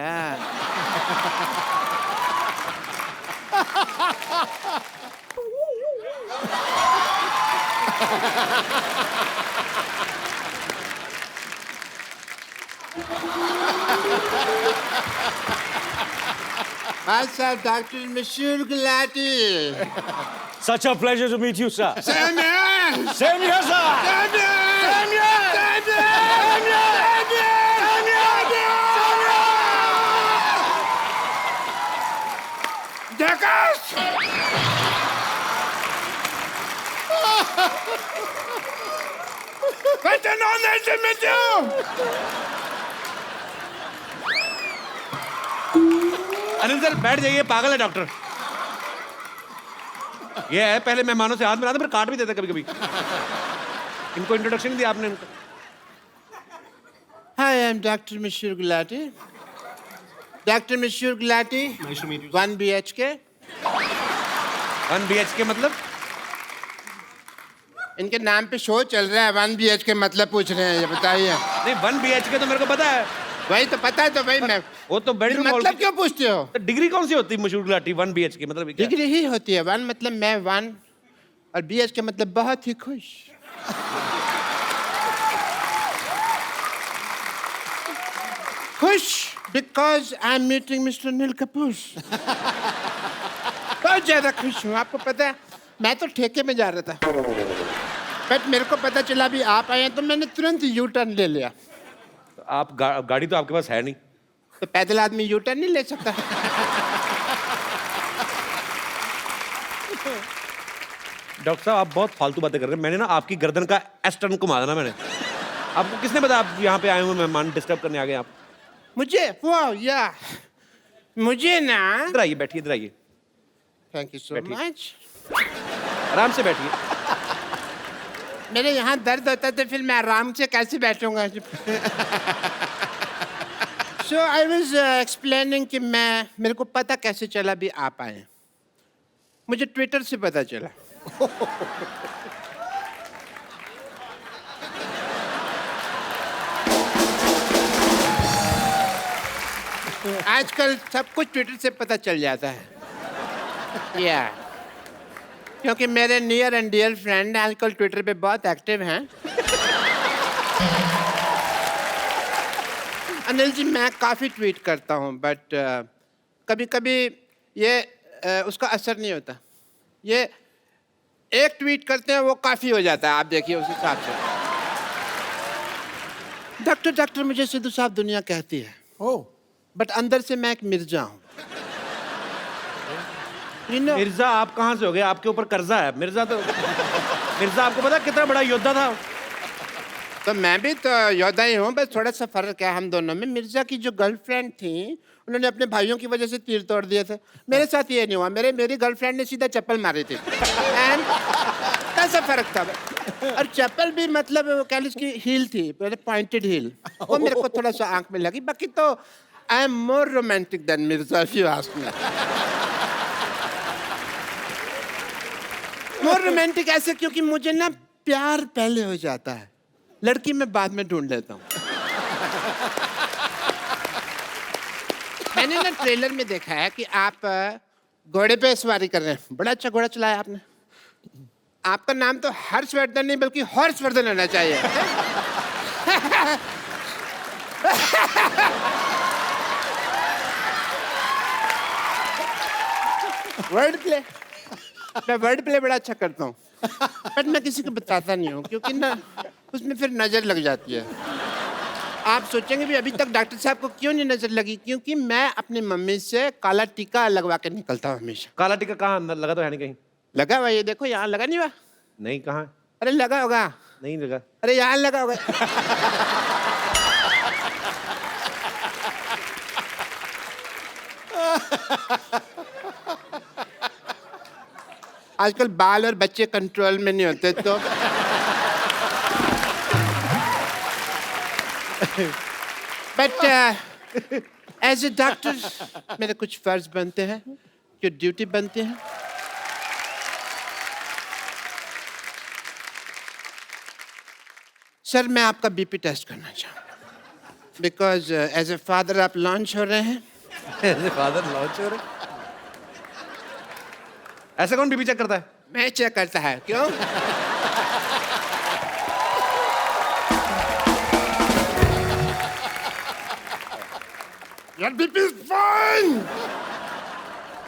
Myself, Dr. Monsieur Gulati. Such a pleasure to meet you, sir. Same here. Same here, sir. Same here. Same here. Same here. Same here. Jackass! What's an honor to meet you? Anil sir, बैठ जाइए, पागल है doctor. ये है, पहले मेहमानों से हाथ मिलाते फिर काट भी देते कभी कभी। इनको इंट्रोडक्शन नहीं दिया आपने इनको। Hi, I'm Dr. Monsieur Gulati. Dr. Monsieur Gulati. Nice to meet you. 1 BHK. 1 BHK मतलब? इनके नाम पे शो चल रहा है, 1 BHK मतलब पूछ रहे हैं, ये बताइए। नहीं, 1 BHK तो मेरे को पता है। वही तो पता है, तो भाई मैं वो तो बेडरूम मतलब क्यों पूछते हो? तो डिग्री कौन सी होती है मशहूर गुलाटी? 1 BHK मतलब क्या? डिग्री ही होती है। 1 मतलब मैं 1 और BHK मतलब बहुत ही खुश। खुश because I am meeting mister Anil Kapoor. बहुत ज्यादा खुश हूँ। आपको पता है, मैं तो ठेके में जा रहा था, बट मेरे को पता चला भी आप आए हैं, तो मैंने तुरंत यू टर्न ले लिया। आप गाड़ी तो आपके पास है नहीं, तो पैदल आदमी यू टर्न नहीं ले सकता। डॉक्टर साहब, आप बहुत फालतू बातें कर रहे हैं। मैंने ना आपकी गर्दन का एस टर्न घुमा देना मैंने। आपको किसने बताया आप यहाँ पे आए हुए मेहमान डिस्टर्ब करने आ गए आप? मुझे वाह या मुझे ना, इधर आइए, बैठिए, इधर आइए, थैंक यू सो बैठिए। मच। आराम से बैठिए। मेरे यहाँ दर्द होता है, तो फिर मैं आराम से कैसे बैठूंगा? सो आई वॉज एक्सप्लेनिंग कि मेरे को पता कैसे चला भी आप आए। मुझे ट्विटर से पता चला। आजकल सब कुछ ट्विटर से पता चल जाता है। या क्योंकि मेरे नियर एंड डियर फ्रेंड आजकल ट्विटर पे बहुत एक्टिव हैं। अनिल जी, मैं काफ़ी ट्वीट करता हूँ, बट कभी कभी ये उसका असर नहीं होता। ये एक ट्वीट करते हैं वो काफ़ी हो जाता है, आप देखिए उस हिसाब से। डॉक्टर मुझे सिद्धू साहब दुनिया कहती है, बट अंदर से मैं एक मिर्जा हूँ। मिर्जा आप कहाँ से हो गए? आपके ऊपर कर्जा है। मिर्जा आपको पता कितना बड़ा योद्धा था? तो मैं भी तो योद्धा ही हूँ, बस थोड़ा सा फर्क है हम दोनों में। मिर्जा की जो गर्लफ्रेंड थी, उन्होंने अपने भाइयों की वजह से तीर तोड़ दिए थे। मेरे साथ ये नहीं हुआ, मेरी गर्लफ्रेंड ने सीधा चप्पल मारी थी। एंड कैसा फर्क था? और चप्पल भी मतलब वो कह लीजिए उसकी हील थी, पॉइंटेड हील, वो मेरे को थोड़ा सा आंख में लगी। बाकी तो I am more romantic than Mirza, if you ask me. More romantic ऐसे क्योंकि मुझे ना प्यार पहले हो जाता है, लड़की मैं बाद में ढूंढ लेता हूँ। मैंने ना ट्रेलर में देखा है कि आप घोड़े पे सवारी कर रहे हैं। बड़ा अच्छा घोड़ा चलाया आपने। आपका नाम तो हर्षवर्धन नहीं बल्कि हॉर्सवर्धन होना चाहिए। वर्ड प्ले, मैं वर्ड प्ले बड़ा अच्छा करता हूँ, बट मैं किसी को बताता नहीं हूँ क्योंकि ना उसमें फिर नजर लग जाती है। आप सोचेंगे भी अभी तक डॉक्टर साहब को क्यों नहीं नजर लगी? क्योंकि मैं अपनी मम्मी से काला टीका लगवा के निकलता हूँ हमेशा। काला टीका कहाँ? अंदर लगा तो है नहीं कहीं? लगा हुआ, ये देखो यहाँ लगा नहीं हुआ। नहीं, कहाँ? अरे लगा होगा। नहीं लगा। अरे यहाँ लगा होगा। आजकल बाल और बच्चे कंट्रोल में नहीं होते, तो बट एज ए डॉक्टर मेरे कुछ फर्ज बनते हैं, जो ड्यूटी बनती है। सर, मैं आपका बीपी टेस्ट करना चाहूँ बिकॉज एज ए फादर आप लॉन्च हो रहे हैं। एज ए फादर लॉन्च हो रहे? ऐसे कौन बीपी चेक करता है? मैं चेक करता है। क्यों? Your BP is fine,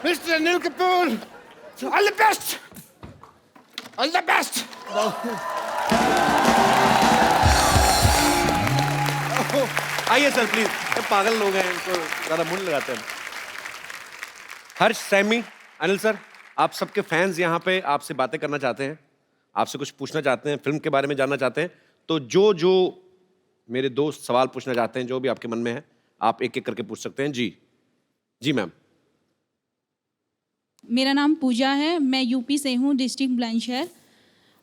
Mr. Anil Kapoor. All the best. All the best. आइए सर प्लीज। पागल लोग हैं, इनको ज्यादा मुंह लगाते हैं। हर्ष, सैमी, अनिल सर, आप सबके फैंस यहाँ पे आपसे बातें करना चाहते हैं, आपसे कुछ पूछना चाहते हैं, फिल्म के बारे में जानना चाहते हैं। तो जो मेरे दोस्त सवाल पूछना चाहते हैं, जो भी आपके मन में है, आप एक एक करके पूछ सकते हैं। जी मैम। मेरा नाम पूजा है, मैं यूपी से हूँ, डिस्ट्रिक्ट बुलंदशहर।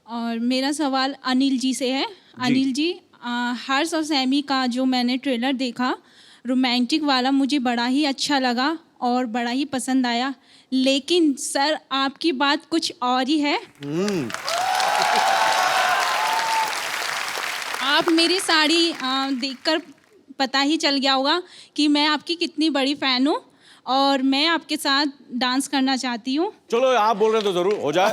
और मेरा सवाल अनिल जी से है। अनिल जी, हर्ष और सैमी का जो मैंने ट्रेलर देखा, रोमांटिक वाला, मुझे बड़ा ही अच्छा लगा और बड़ा ही पसंद आया। लेकिन सर, आपकी बात कुछ और ही है। आप मेरी साड़ी देखकर पता ही चल गया होगा कि मैं आपकी कितनी बड़ी फ़ैन हूँ और मैं आपके साथ डांस करना चाहती हूँ। चलो, आप बोल रहे हैं तो जरूर हो जाए।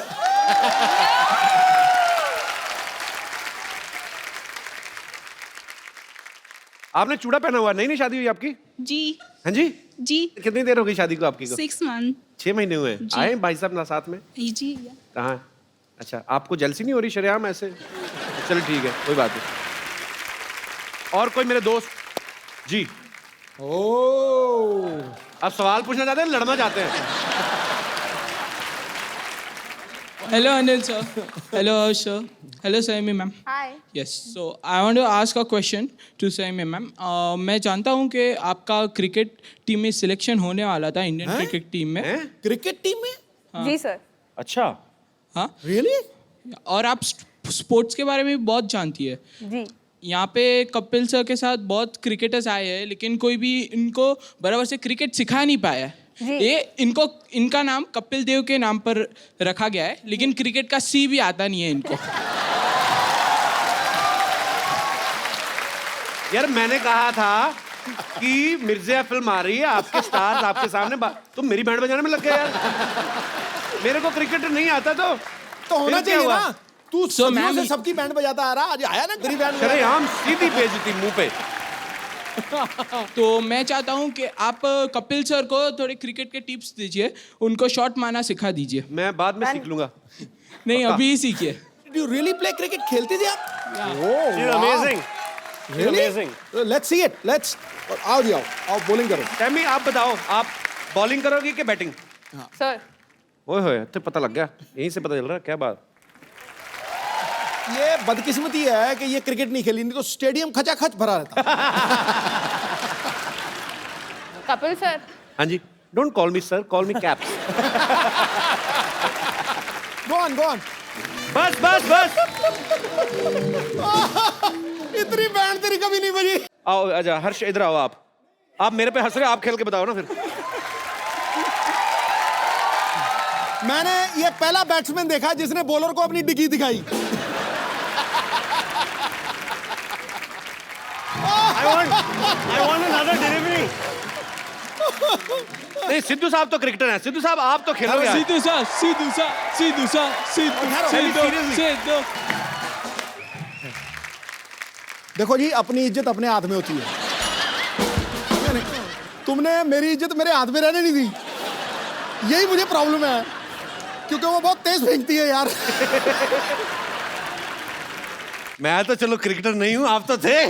आपने चूड़ा पहना हुआ? नहीं शादी हुई आपकी? जी। हाँ जी? जी। कितनी देर हो गई शादी को आपकी? 6 मंथ। 6 महीने हुए। आए भाई साहब ना साथ में? जी। कहाँ है? अच्छा, आपको जलसी नहीं हो रही शरेआम ऐसे? चलो ठीक है, कोई बात नहीं। और कोई मेरे दोस्त? जी। आप सवाल पूछना चाहते हैं, लड़ना चाहते हैं? Hello, Anil sir. Hello, Harsh sir. Hello, Saimi ma'am. Hi. Yes. So I want to ask a question to Saimi ma'am. मैं जानता हूँ कि आपका क्रिकेट टीम में सिलेक्शन होने वाला था, इंडियन क्रिकेट टीम में। क्रिकेट टीम में? जी सर। अच्छा। हाँ। रियली? और आप स्पोर्ट्स के बारे में भी बहुत जानती है। जी। यहाँ पे कपिल सर के साथ बहुत क्रिकेटर्स आए हैं, लेकिन कोई भी इनको बराबर से क्रिकेट सिखा नहीं पाया है। ये इनका नाम कपिल देव के नाम पर रखा गया है, लेकिन क्रिकेट का सी भी आता नहीं है इनको। यार मैंने कहा था कि मिर्जिया फिल्म आ रही है, आपके स्टार्स आपके सामने, तुम मेरी बैंड बजाने में लग गए यार। मेरे को क्रिकेट नहीं आता तो होना फिर क्या चाहिए हुआ? ना। तू सदियों से सबकी बैंड बजाता आ रहा, आज आया ना गरीब बैंड अरे हम सीधी बेइज्जती मुंह पे। तो मैं चाहता हूँ कि आप कपिल सर को थोड़े क्रिकेट के टिप्स दीजिए, उनको शॉट मारना सिखा दीजिए। मैं बाद में सीख लूंगा। नहीं, अभी ही सीखिए। Do you really play cricket? खेलते थे आप? She's amazing. She's amazing. Let's see it, let's. आओ जी, आओ आओ, बॉलिंग करो। सैमी आप बताओ, आप बॉलिंग करोगे कि बैटिंग? सर ओए होए, तो पता लग गया, यहीं से पता चल रहा है क्या बात। ये बदकिस्मती है कि ये क्रिकेट नहीं खेली, नहीं तो स्टेडियम खचाखच भरा रहता। कपिल सर, हाँ जी, don't call me sir, call me caps. Go on, go on. बस बस बस। इतनी बैंड तेरी कभी नहीं बजी। आओ आजा हर्ष, इधर आओ। आप मेरे पे हंस रहे हो, आप खेल के बताओ ना फिर। मैंने ये पहला बैट्समैन देखा जिसने बॉलर को अपनी डिग्गी दिखाई। I want another delivery. नहीं, सिद्धू साहब तो क्रिकेटर हैं। सिद्धू साहब आप तो खेलोगे आज। सीधू सा, सीधू सा, सीधू सा, सीधू, सीधू, सीधू। देखो जी, अपनी इज्जत अपने हाथ में होती है। तुमने मेरी इज्जत मेरे हाथ में रहने नहीं दी, यही मुझे प्रॉब्लम है, क्योंकि वो बहुत तेज फेंकती है यार। मैं तो चलो क्रिकेटर नहीं हूं, आप तो थे।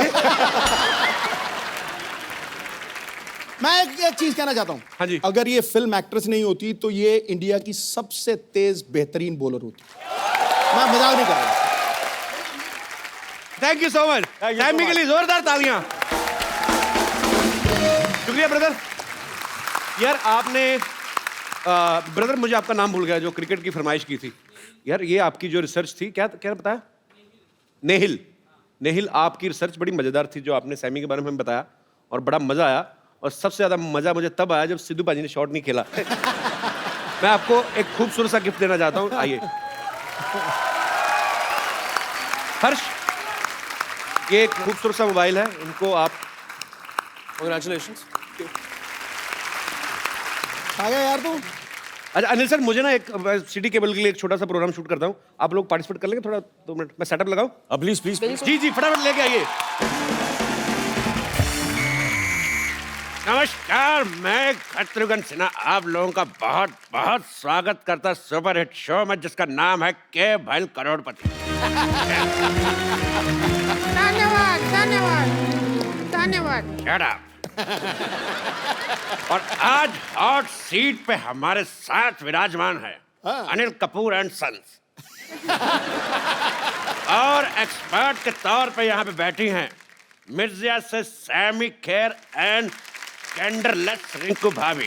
मैं एक चीज कहना चाहता हूं। हाँ जी। अगर ये फिल्म एक्ट्रेस नहीं होती तो ये इंडिया की सबसे तेज बेहतरीन बॉलर होती। मैं मजाक नहीं कर रहा। Thank you so much. Saiyami के लिए जोरदार तालियां। शुक्रिया ब्रदर। यार आपने ब्रदर, मुझे आपका नाम भूल गया, जो क्रिकेट की फरमाइश की थी। यार ये आपकी जो रिसर्च थी, क्या क्या बताया? नेहिल। नेहिल, आपकी रिसर्च बड़ी मजेदार थी, जो आपने सैमी के बारे में बताया, और बड़ा मजा आया। और सबसे ज्यादा मजा मुझे तब आया जब सिद्धू पाजी ने शॉट नहीं खेला। मैं आपको एक खूबसूरत सा गिफ्ट देना चाहता हूं, आइए। हर्ष, ये एक खूबसूरत सा मोबाइल है, इनको आप। Congratulations. आ गया यार तू। अच्छा अनिल सर, मुझे ना एक सिटी केबल के लिए एक छोटा सा प्रोग्राम शूट करता हूँ, आप लोग पार्टिसिपेट कर लेंगे थोड़ा? 2 मिनट मैं सेटअप लगाऊं? Please, please, please. जी जी, फटाफट लेके आइए। नमस्कार, मैं शत्रुघ्न सिन्हा आप लोगों का बहुत बहुत स्वागत करता सुपर हिट शो में, जिसका नाम है के भैल करोड़पति। धन्यवाद धन्यवाद धन्यवाद। Shut up. और आज हॉट सीट पे हमारे साथ विराजमान है अनिल कपूर एंड सन्स। और एक्सपर्ट के तौर पे यहाँ पे बैठी हैं मिर्जिया से सैमी खेर एंड जेंडरलेस रिंकू भाभी।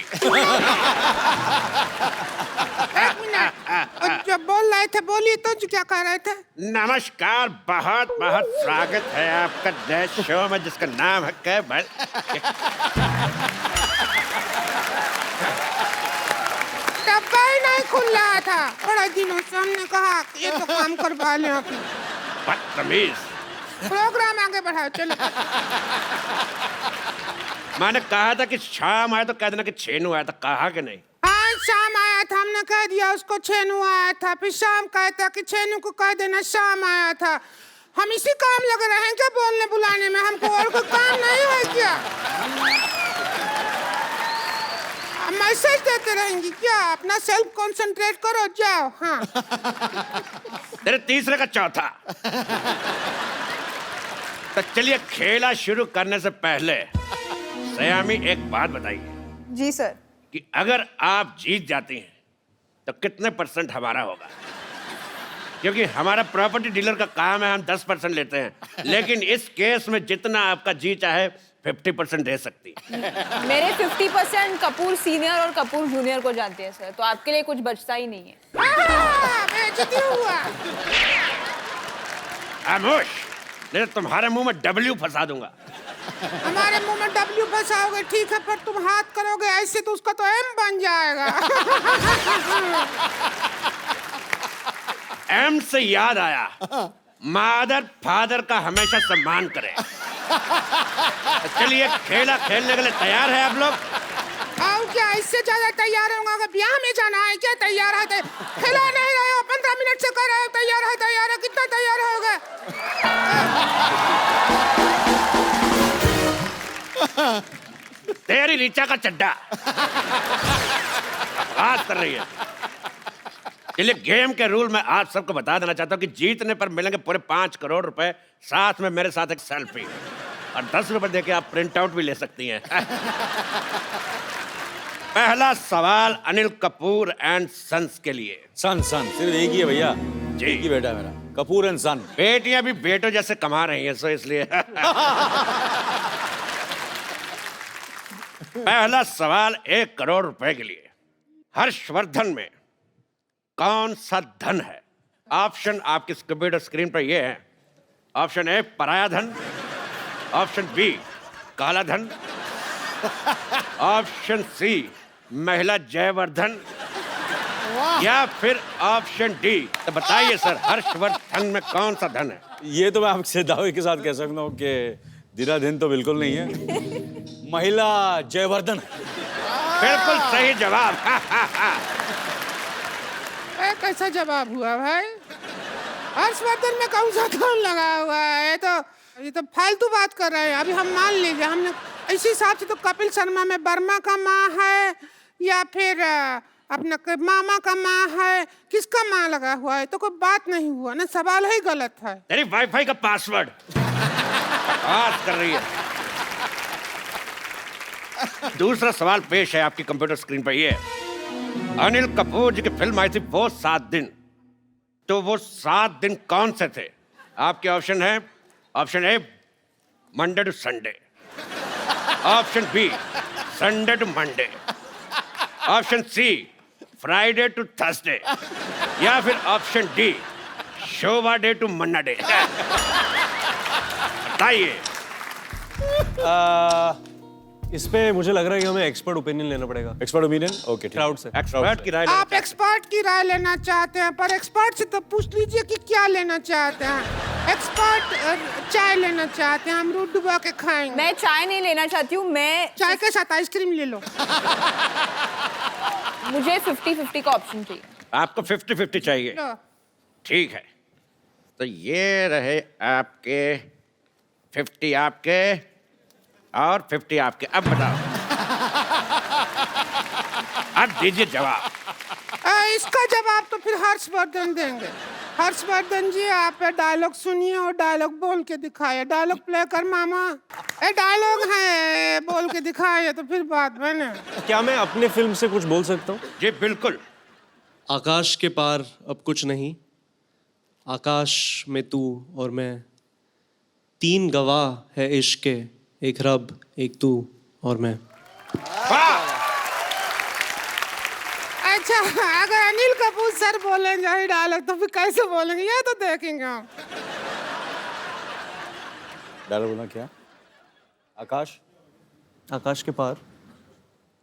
एक मिनट, जो बोल रहे थे बोलिए तो, जो क्या कह रहे थे? नमस्कार, बहुत बहुत स्वागत है आपका नए शो में, जिसका नाम है के भैल। डब्बा ही नहीं खुल रहा था, बड़े दिनों से हमने कहा कि ये तो काम करवा लें आप। बदतमीज। प्रोग्राम आगे बढ़ाओ, चलो। मैंने कहा था कि शाम आया तो कह देना कि छेनू आया था, कहा कि नहीं? आज शाम आया था, हमने कह दिया उसको छेनू आया था, फिर शाम कहता कि छेनू को कह देना शाम आया था। हम इसी काम लगे रहे हैं क्या, बोलने बुलाने में? हमको और कोई काम नहीं है क्या? मैसेज देते रहेंगी क्या? अपना सेल्फ कंसंट्रेट करो, जाओ। हाँ, तेरे तीसरे का चौथा। तो चलिए, खेला शुरू करने से पहले सयामी एक बात बताइए जी सर। कि अगर आप जीत जाती हैं तो कितने % हमारा होगा? क्योंकि हमारा प्रॉपर्टी डीलर का काम है, हम 10% लेते हैं, लेकिन इस केस में जितना आपका जी चाहे 50% दे सकती। मेरे 50% कपूर सीनियर और कपूर जूनियर को जाते हैं सर, तो आपके लिए कुछ बचता ही नहीं है। बेइज्जती हुआ। खामोश, नहीं तो तुम्हारे मुंह में W फंसा दूंगा। हमारे मुंह में W फंसाओगे ठीक है, पर तुम हाथ करोगे ऐसे तो उसका तो M बन जाएगा। M से याद आया, मदर फादर का हमेशा सम्मान करें। चलिए खेला खेलने के लिए तैयार है आप लोग? और क्या इससे ज्यादा तैयार होगा? अगर ब्याह में जाना है क्या? तैयार है? खिला नहीं रहे हो, 15 मिनट से कर रहे हो तैयार है, कितना तैयार होगा? तेरी रीचा का चड्डा बात कर रही है। चलिए गेम के रूल मैं आप सबको बता देना चाहता हूँ कि जीतने पर मिलेंगे पूरे 5 करोड़ रुपए, साथ में मेरे साथ एक सेल्फी और 10 रुपए देके आप प्रिंट आउट भी ले सकती हैं। पहला सवाल अनिल कपूर एंड सन्स के लिए। सन सिर्फ एक ही है भैया जी। एक ही बेटा है मेरा, कपूर एंड सन। बेटियां भी बेटों जैसे कमा रही हैं, सो इसलिए। पहला सवाल 1 करोड़ रुपए के लिए। हर्षवर्धन में कौन सा धन है? ऑप्शन आपकी कंप्यूटर स्क्रीन पर ये है। ऑप्शन ए पराया धन, ऑप्शन बी काला धन, ऑप्शन सी महिला जयवर्धन, या फिर ऑप्शन डी। तो बताइए सर, हर्षवर्धन में कौन सा धन है? ये तो मैं आपसे दावे के साथ कह सकता हूँ कि दिन तो बिल्कुल नहीं है, महिला जयवर्धन है। बिल्कुल सही जवाब। कैसा जवाब हुआ भाई? हर्षवर्धन में कौन सा धन लगा हुआ है? ये तो फालतू बात कर रहे हैं। अभी हम मान लीजिए, हमने इसी हिसाब से तो कपिल शर्मा में वर्मा का माँ है या फिर अपना मामा का माँ है, किसका माँ लगा हुआ है? तो कोई बात नहीं हुआ ना, सवाल ही गलत है। तेरी वाईफाई का पासवर्ड बात कर रही है। दूसरा सवाल पेश है आपकी कंप्यूटर स्क्रीन पर। ये अनिल कपूर जी की फिल्म आई थी वो 7 दिन, तो वो 7 दिन कौन से थे? आपके ऑप्शन है। Option A Monday to Sunday, option B Sunday to Monday, option C Friday to Thursday, या फिर option D Shobhaa De to Manna Dey. बताइए। इस पे मुझे लग रहा है कि हमें एक्सपर्ट ओपिनियन लेना पड़ेगा। Expert opinion? ओके, क्राउड से। एक्सपर्ट की राय आप एक्सपर्ट की राय लेना चाहते हैं, पर एक्सपर्ट से तो पूछ लीजिए कि क्या लेना चाहते हैं। एक्सपर्ट चाय लेना चाहते हैं, हम दूध डुबा के खाएंगे। मैं चाय नहीं लेना चाहती हूँ, मैं चाय के साथ आइसक्रीम ले लो। मुझे 50-50 का ऑप्शन चाहिए। आपको 50-50 चाहिए? लो। ठीक है, तो ये रहे आपके 50 आपके और 50 आपके। अब बताओ, अब दीजिए जवाब। इसका जवाब तो फिर हर्षवर्धन देंगे। हर्षवर्धन जी, आप डायलॉग सुनिए और डायलॉग बोल के दिखाइए। डायलॉग प्ले कर मामा। डायलॉग है, बोल के दिखाइए तो फिर बात बने। क्या मैं अपने फिल्म से कुछ बोल सकता हूँ? जी बिल्कुल। आकाश के पार अब कुछ नहीं, आकाश में तू और मैं, 3 गवाह है इश्क के, एक रब एक तू और मैं। अच्छा, अगर अनिल कपूर सर बोलेंगे यही डायलॉग तो फिर कैसे बोलेंगे, ये तो देखेंगे हम। डायलॉग बोलना क्या? आकाश, आकाश के पार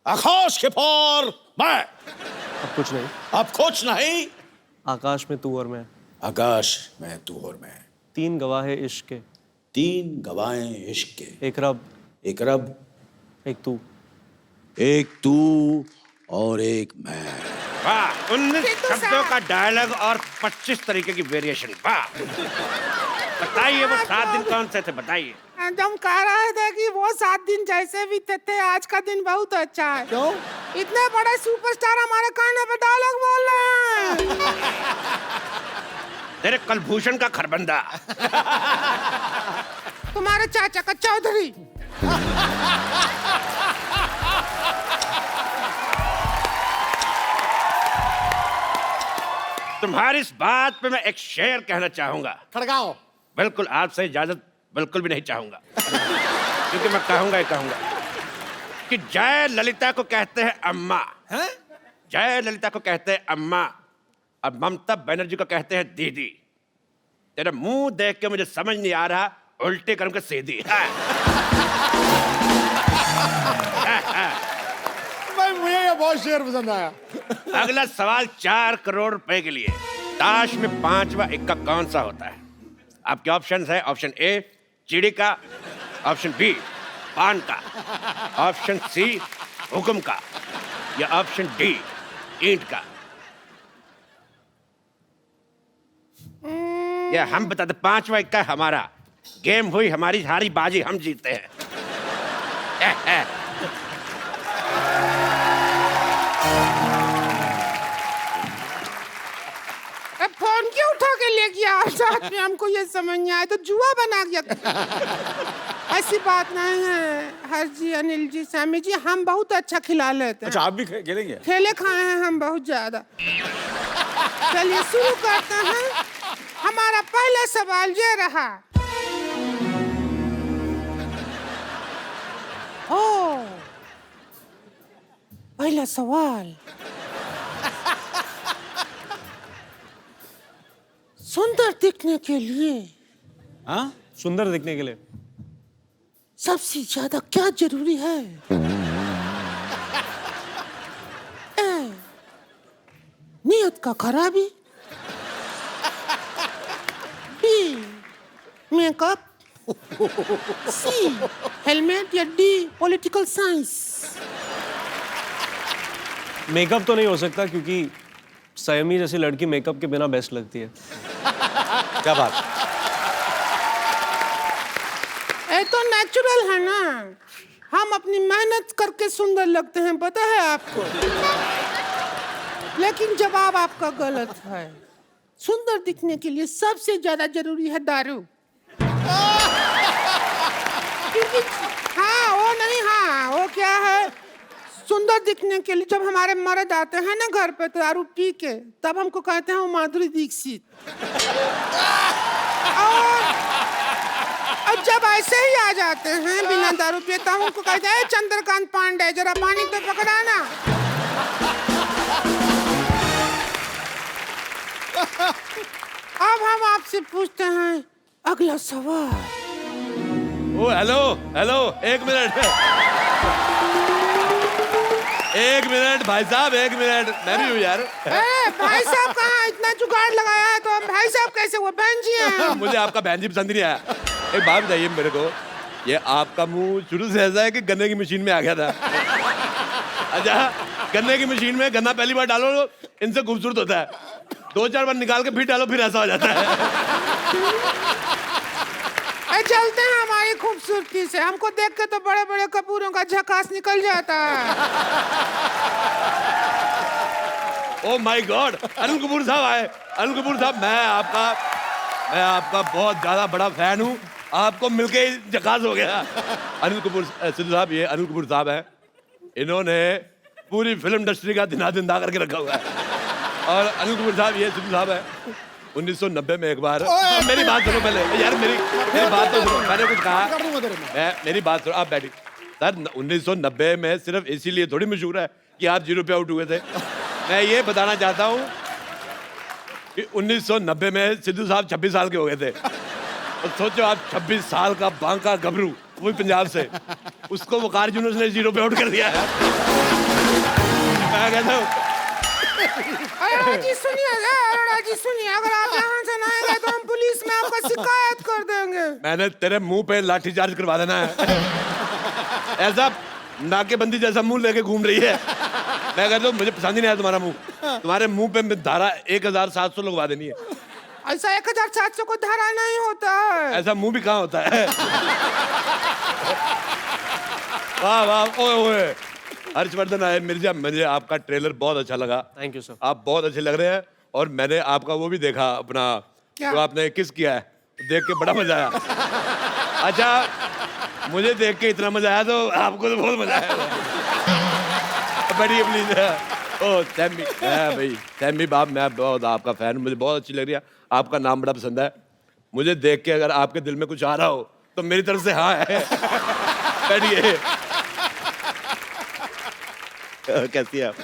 आकाश के पार मैं, अब कुछ नहीं, अब कुछ नहीं, आकाश में तू और मैं, आकाश में तू और मैं, 3 गवाह है इश्क के, 3 गवाहें इश्क के, एक रब एक तू और एक मैं। वाह, 19 शब्दों का डायलॉग और 25 तरीके की वेरिएशन। वाह, बताइए वो 7 दिन कौन से थे? बताइए। हम कह रहे थे कि वो 7 दिन जैसे भी थे, आज का दिन बहुत अच्छा है। क्यों? इतने बड़े सुपरस्टार हमारे कान पे डायलॉग बोल रहे हैं। तेरे कलभूषण का खरबंदा। तुम्हारे चाचा का चौधरी। तुम्हारी इस बात पे मैं एक शेर कहना चाहूंगा। खड़गाओ। बिल्कुल, आपसे इजाजत बिल्कुल भी नहीं चाहूंगा, क्योंकि मैं कहूंगा ही कहूंगा कि जय ललिता को कहते हैं अम्मा, जय ललिता को कहते हैं अम्मा, और ममता बनर्जी को कहते हैं दीदी। तेरा मुंह देख के मुझे समझ नहीं आ रहा, उल्टे कर्म के सीधी। भाई मुझे ये बहुत शेर पसंद आया। अगला सवाल 4 करोड़ रुपए के लिए। ताश में 5वां इक्का कौन सा होता है? आपके ऑप्शंस है। ऑप्शन ए चिड़ी का, ऑप्शन बी पान का, ऑप्शन सी हुक्म का, या ऑप्शन डी ईंट का? या हम बताते 5वां इक्का हमारा, गेम हुई हमारी, हारी बाजी हम जीतते हैं। अब फोन क्यों उठा के ले गया आप साथ में? हमको ये समझ नहीं आया, तो जुआ बना गया। ऐसी बात नहीं है हर्ष जी, अनिल जी, सैमी जी, हम बहुत अच्छा खिला लेते हैं। अच्छा, आप भी खेलेंगे? खेले खाए हैं हम बहुत ज्यादा। चलिए शुरू करते हैं। हमारा पहला सवाल ये रहा। ओ, पहला सवाल। सुंदर दिखने के लिए हाँ, सुंदर दिखने के लिए सबसे ज्यादा क्या जरूरी है? ए, नियत का खराबी, बी मेकअप, सी हेलमेट, या डी पॉलिटिकल साइंस? मेकअप तो नहीं हो सकता क्योंकि सयमी जैसी लड़की मेकअप के बिना बेस्ट लगती है। क्या बात? ये तो नेचुरल है ना, हम अपनी मेहनत करके सुंदर लगते हैं, पता है आपको। लेकिन जवाब आपका गलत है। सुंदर दिखने के लिए सबसे ज्यादा जरूरी है दारू। क्योंकि हाँ वो नहीं, हाँ वो क्या है, सुंदर दिखने के लिए जब हमारे मर्द आते हैं ना घर पे तो दारू पी के, तब हमको कहते हैं वो माधुरी दीक्षित। और जब ऐसे ही आ जाते हैं बिना दारू पिए, तब हमको कहते हैं चंद्रकांत पांडे जरा पानी तो पकड़ाना। अब हम आपसे पूछते हैं अगला सवाल। ओ हेलो हेलो, एक मिनट, एक मिनट भाई साहब, एक मिनट, मैं भी हूँ यार। भाई साहब कहाँ? इतना जुगाड़ लगाया है तो हम भाई साहब कैसे हुए? बहन जी हैं। मुझे आपका बहन जी पसंद नहीं आया। एक बात बताइए मेरे को, ये आपका मुंह शुरू से ऐसा है कि गन्ने की मशीन में आ गया था? अच्छा, गन्ने की मशीन में गन्ना पहली बार डालो इनसे खूबसूरत होता है, 2-4 बार निकाल के फिर डालो फिर ऐसा हो जाता है। चलते हैं हमारी खूबसूरती से, हमको देख के तो बड़े बड़े कपूरों का झकास निकल जाता है। Oh my God, Anil Kapoor साहब आए। अनिल कपूर साहब, मैं आपका बहुत ज्यादा बड़ा फैन हूँ, आपको मिलके ही झकास हो गया। अनिल कपूर सिद्धू साहब, ये अनिल कपूर साहब है, इन्होंने पूरी फिल्म इंडस्ट्री का दिना करके रखा हुआ है। और अनिल कपूर साहब, ये सिद्धू साहब है, 1990 में एक बार, मेरी बात सुनो पहले यार, मेरी बात तो सुनो, मैंने कुछ कहा, मेरी बात सुनो, आप बैठिए। सर 1990 में सिर्फ इसीलिए थोड़ी मशहूर है कि आप 0 पे आउट हुए थे। मैं ये बताना चाहता हूँ कि 1990 में सिद्धू साहब 26 साल के हो गए थे। और सोचो आप 26 साल का बांका गबरू, वो पंजाब से, उसको वकार यूनुस ने 0 पे आउट कर दिया है। मैं कहता हूँ अरोड़ा जी सुनिए, अगर आप यहाँ से नहीं गए तो हम पुलिस में आपका शिकायत कर देंगे। मैंने तेरे मुंह पे लाठीचार्ज करवा देना है। ऐसा नाकेबंदी जैसा मुंह लेके घूम रही है। मैं कहता हूँ मुझे पसंद ही नहीं आया तुम्हारा मुंह, तुम्हारे मुंह पे धारा 1700 लगवा देनी है। ऐसा 1700 को धारा नहीं होता है। ऐसा मुंह भी कहाँ होता है? वाह वाह, ओए ओए, हर्षवर्धन आए मिर्जा, मुझे आपका ट्रेलर बहुत अच्छा लगा। Thank you sir. आप बहुत अच्छे लग रहे हैं, और मैंने आपका वो भी देखा अपना, जो आपने किस किया है, देख के बड़ा मजा आया। अच्छा, मुझे देख के इतना मजा आया तो आपको तो बहुत मजा आया। बैठिए प्लीज। ओ सैमी, भाई सैमी बाप, मैं बहुत आपका फैन, मुझे बहुत अच्छी लग रही है, आपका नाम बड़ा पसंद है। मुझे देख के अगर आपके दिल में कुछ आ रहा हो तो मेरी तरफ से हाँ है। बैठिए। कैसी है आप?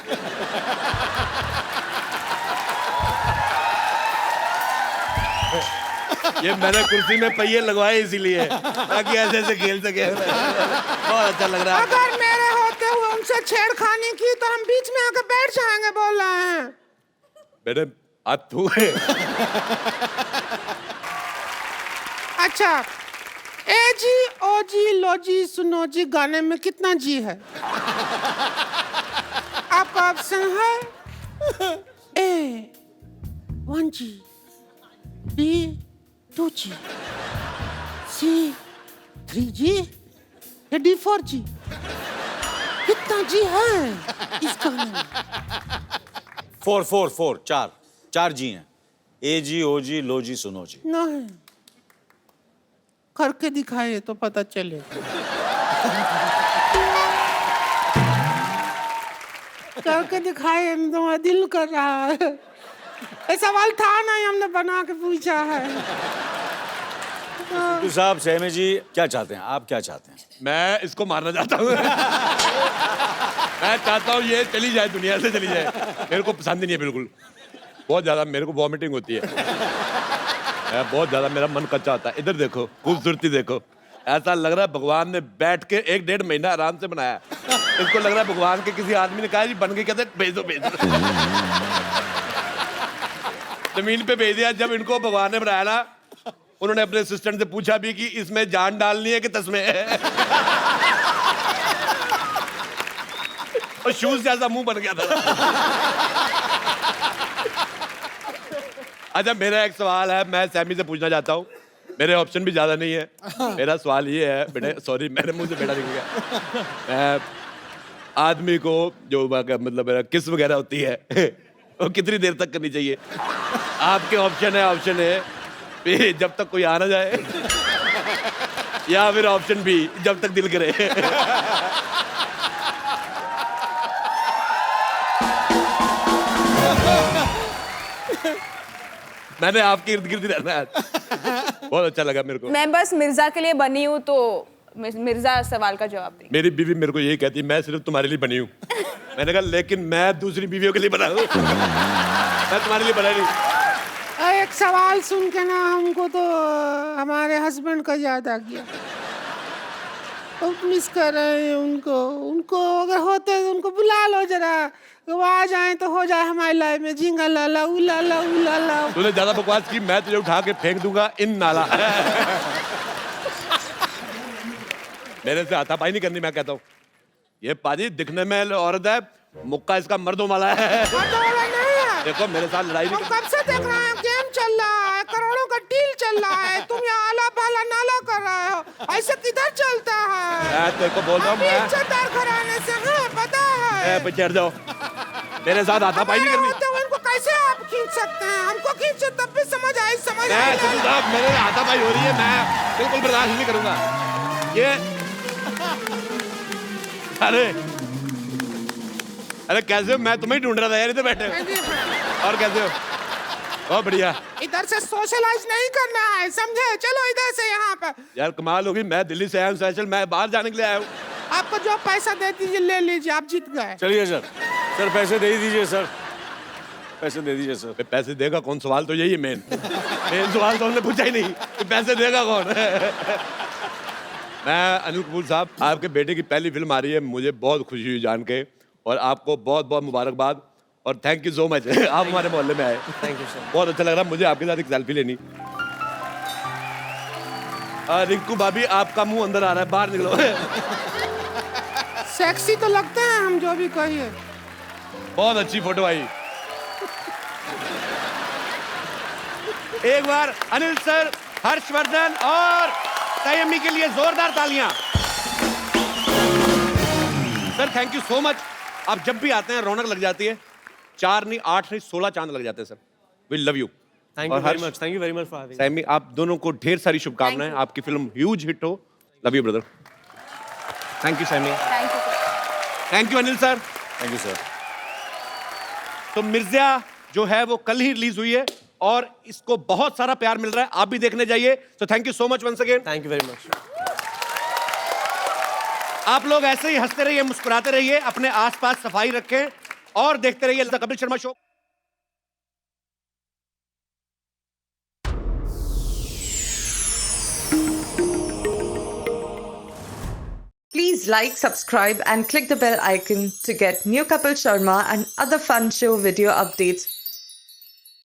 ये मैंने कुर्सी में पहिए लगवाए इसीलिए, ताकि ऐसे ऐसे खेल सके। बहुत अच्छा लग रहा है। अगर मेरे होते हुए उनसे छेड़खानी की तो हम बीच में आकर बैठ जाएंगे, बोल रहे हैं। मैडम आप तू है। अच्छा, ए जी ओ जी लो जी सुनो जी गाने में कितना जी है? आपका ऑप्शन है ए 1G, B 2G, C 3G या D 4G? कितना जी है इस गाने में? 4 चार जी हैं। ए जी, ओ जी, लो जी, सुनो जी। नहीं, करके दिखाए तो पता चले। करके दिखाए तो दिल कर रहा है। ये सवाल था नहीं, हमने बना के पूछा है। तो साहब, सहमी जी क्या चाहते हैं? आप क्या चाहते हैं? मैं इसको मारना चाहता हूँ। मैं चाहता हूँ ये चली जाए, दुनिया से चली जाए। मेरे को पसंद ही नहीं है बिल्कुल। बहुत ज़्यादा मेरे को वॉमिटिंग होती है। बहुत ज़्यादा मेरा मन कच्चा होता है। इधर देखो, खूबसूरती देखो। ऐसा लग रहा है भगवान ने बैठ के 1-1.5 महीना आराम से बनाया। इसको लग रहा है भगवान के किसी आदमी ने कहा जी बन के कहते भेज दो भेज दो। जमीन पे भेज दिया। जब इनको भगवान ने बनाया ना, उन्होंने अपने असिस्टेंट से पूछा भी कि इसमें जान डालनी है कि तस्में है। और शूज जैसा मुंह बन गया था। अच्छा, मेरा एक सवाल है, मैं सैमी से पूछना चाहता हूँ। मेरे ऑप्शन भी ज्यादा नहीं है। मेरा सवाल ये है, बेटे सॉरी मेरे मुंह से बेटा निकल गया। मैं आदमी को जो मतलब किस वगैरह होती है वो कितनी देर तक करनी चाहिए? आपके ऑप्शन है जब तक कोई आ ना जाए, या फिर ऑप्शन बी जब तक दिल करे। मैंने आपके इर्द गिर्द रहना है। बहुत अच्छा लगा मेरे को। मैं बस मिर्जा के लिए बनी हूँ, तो मिर्जा सवाल का जवाब दे। मेरी बीवी मेरे को यही कहती है, मैं सिर्फ तुम्हारे लिए बनी हूँ। मैंने कहा लेकिन मैं दूसरी बीवियों के लिए बना हूँ। मैं तुम्हारे लिए बना नहीं। एक सवाल सुन के ना हमको तो हमारे हस्बैंड का याद आ गया। मिस कर रहे हैं उनको अगर होते तो उनको बुला लो जरा, वो आ जाए तो हो जाए हमारी लाइफ में झिंगा लाला उलाला उलाला। तूने ज्यादा बकवास की, मैं तुझे उठा के फेंक दूंगा इन नाला। मेरे से हाथापाई नहीं करनी। मैं कहता हूँ ये पाजी दिखने में औरत है, मुक्का इसका मर्दों वाला है। देखो मेरे साथ लड़ाई नहीं। कब से देख रहे हैं, गेम चल रहा है, करोड़ों का डील चल रहा है, तुम यहाँ आला पाला नाला कर रहे हो। ऐसे किधर चलता है? मैं तेरे को बोल रहा हूँ, मैं इज्जतदार घराने से हैं, पता है। चढ़ जाओ, मेरे साथ हाथापाई नहीं करनी। तो इनको कैसे आप खींच सकते हैं? हमको खींचो तब भी समझ आई। मेरे हाथापाई हो रही है, मैं बिल्कुल बर्दाश्त नहीं करूंगा ये। अरे कैसे हो? मैं तुम्हें ढूंढ रहा था यार, इधर बैठे। और कैसे हो? बहुत बढ़िया। इधर से सोशलाइज नहीं करना है, समझे? चलो इधर से यहाँ पर। यार कमाल होगी, मैं दिल्ली से आया हूँ स्पेशल, मैं बाहर जाने के लिए आया हूँ। आपको जो पैसा दे दीजिए ले लीजिए, आप जीत गए। चलिए सर पैसे दे दीजिए सर, पैसे दे दीजिए सर। पैसे देगा कौन? सवाल तो यही है मेन सवाल तो हमने पूछा ही नहीं कि पैसे देगा कौन। मैं अनिल कपूर साहब, आपके बेटे की पहली फिल्म आ रही है, मुझे बहुत खुशी हुई जान के, और आपको बहुत बहुत मुबारकबाद और थैंक यू सो मच। आप हमारे मोहल्ले में आए, थैंक यू सर। बहुत अच्छा लग रहा मुझे आपके साथ एक सेल्फी लेनी। रिंकू भाभी, आपका मुंह अंदर आ रहा है, बाहर निकलो। सेक्सी तो लगते हैं हम, जो भी कहिए। बहुत अच्छी फोटो आई। एक बार अनिल सर, हर्षवर्धन और संयमी के लिए जोरदार तालियां। Sir thank you so much. आप जब भी आते हैं रौनक लग जाती है। 4 नहीं 8 नहीं 16 चांद लग जाते हैं sir. We love you. Thank you very much. Thank you very much for having. Saiyami, आप दोनों को ढेर सारी शुभकामनाएं। आपकी फिल्म ह्यूज हिट हो। Love you brother. Thank you Saiyami. Thank you. Thank you Anil sir. Thank you sir. तो मिर्जा जो है वो कल ही रिलीज हुई है और इसको बहुत सारा प्यार मिल रहा है, आप भी देखने जाइए। तो thank you so much once again. Thank you very much. आप लोग ऐसे ही हंसते रहिए, मुस्कुराते रहिए, अपने आसपास सफाई रखें और देखते रहिए the Kapil Sharma show. Please like, subscribe and click the bell icon to get new Kapil Sharma and other fun show video updates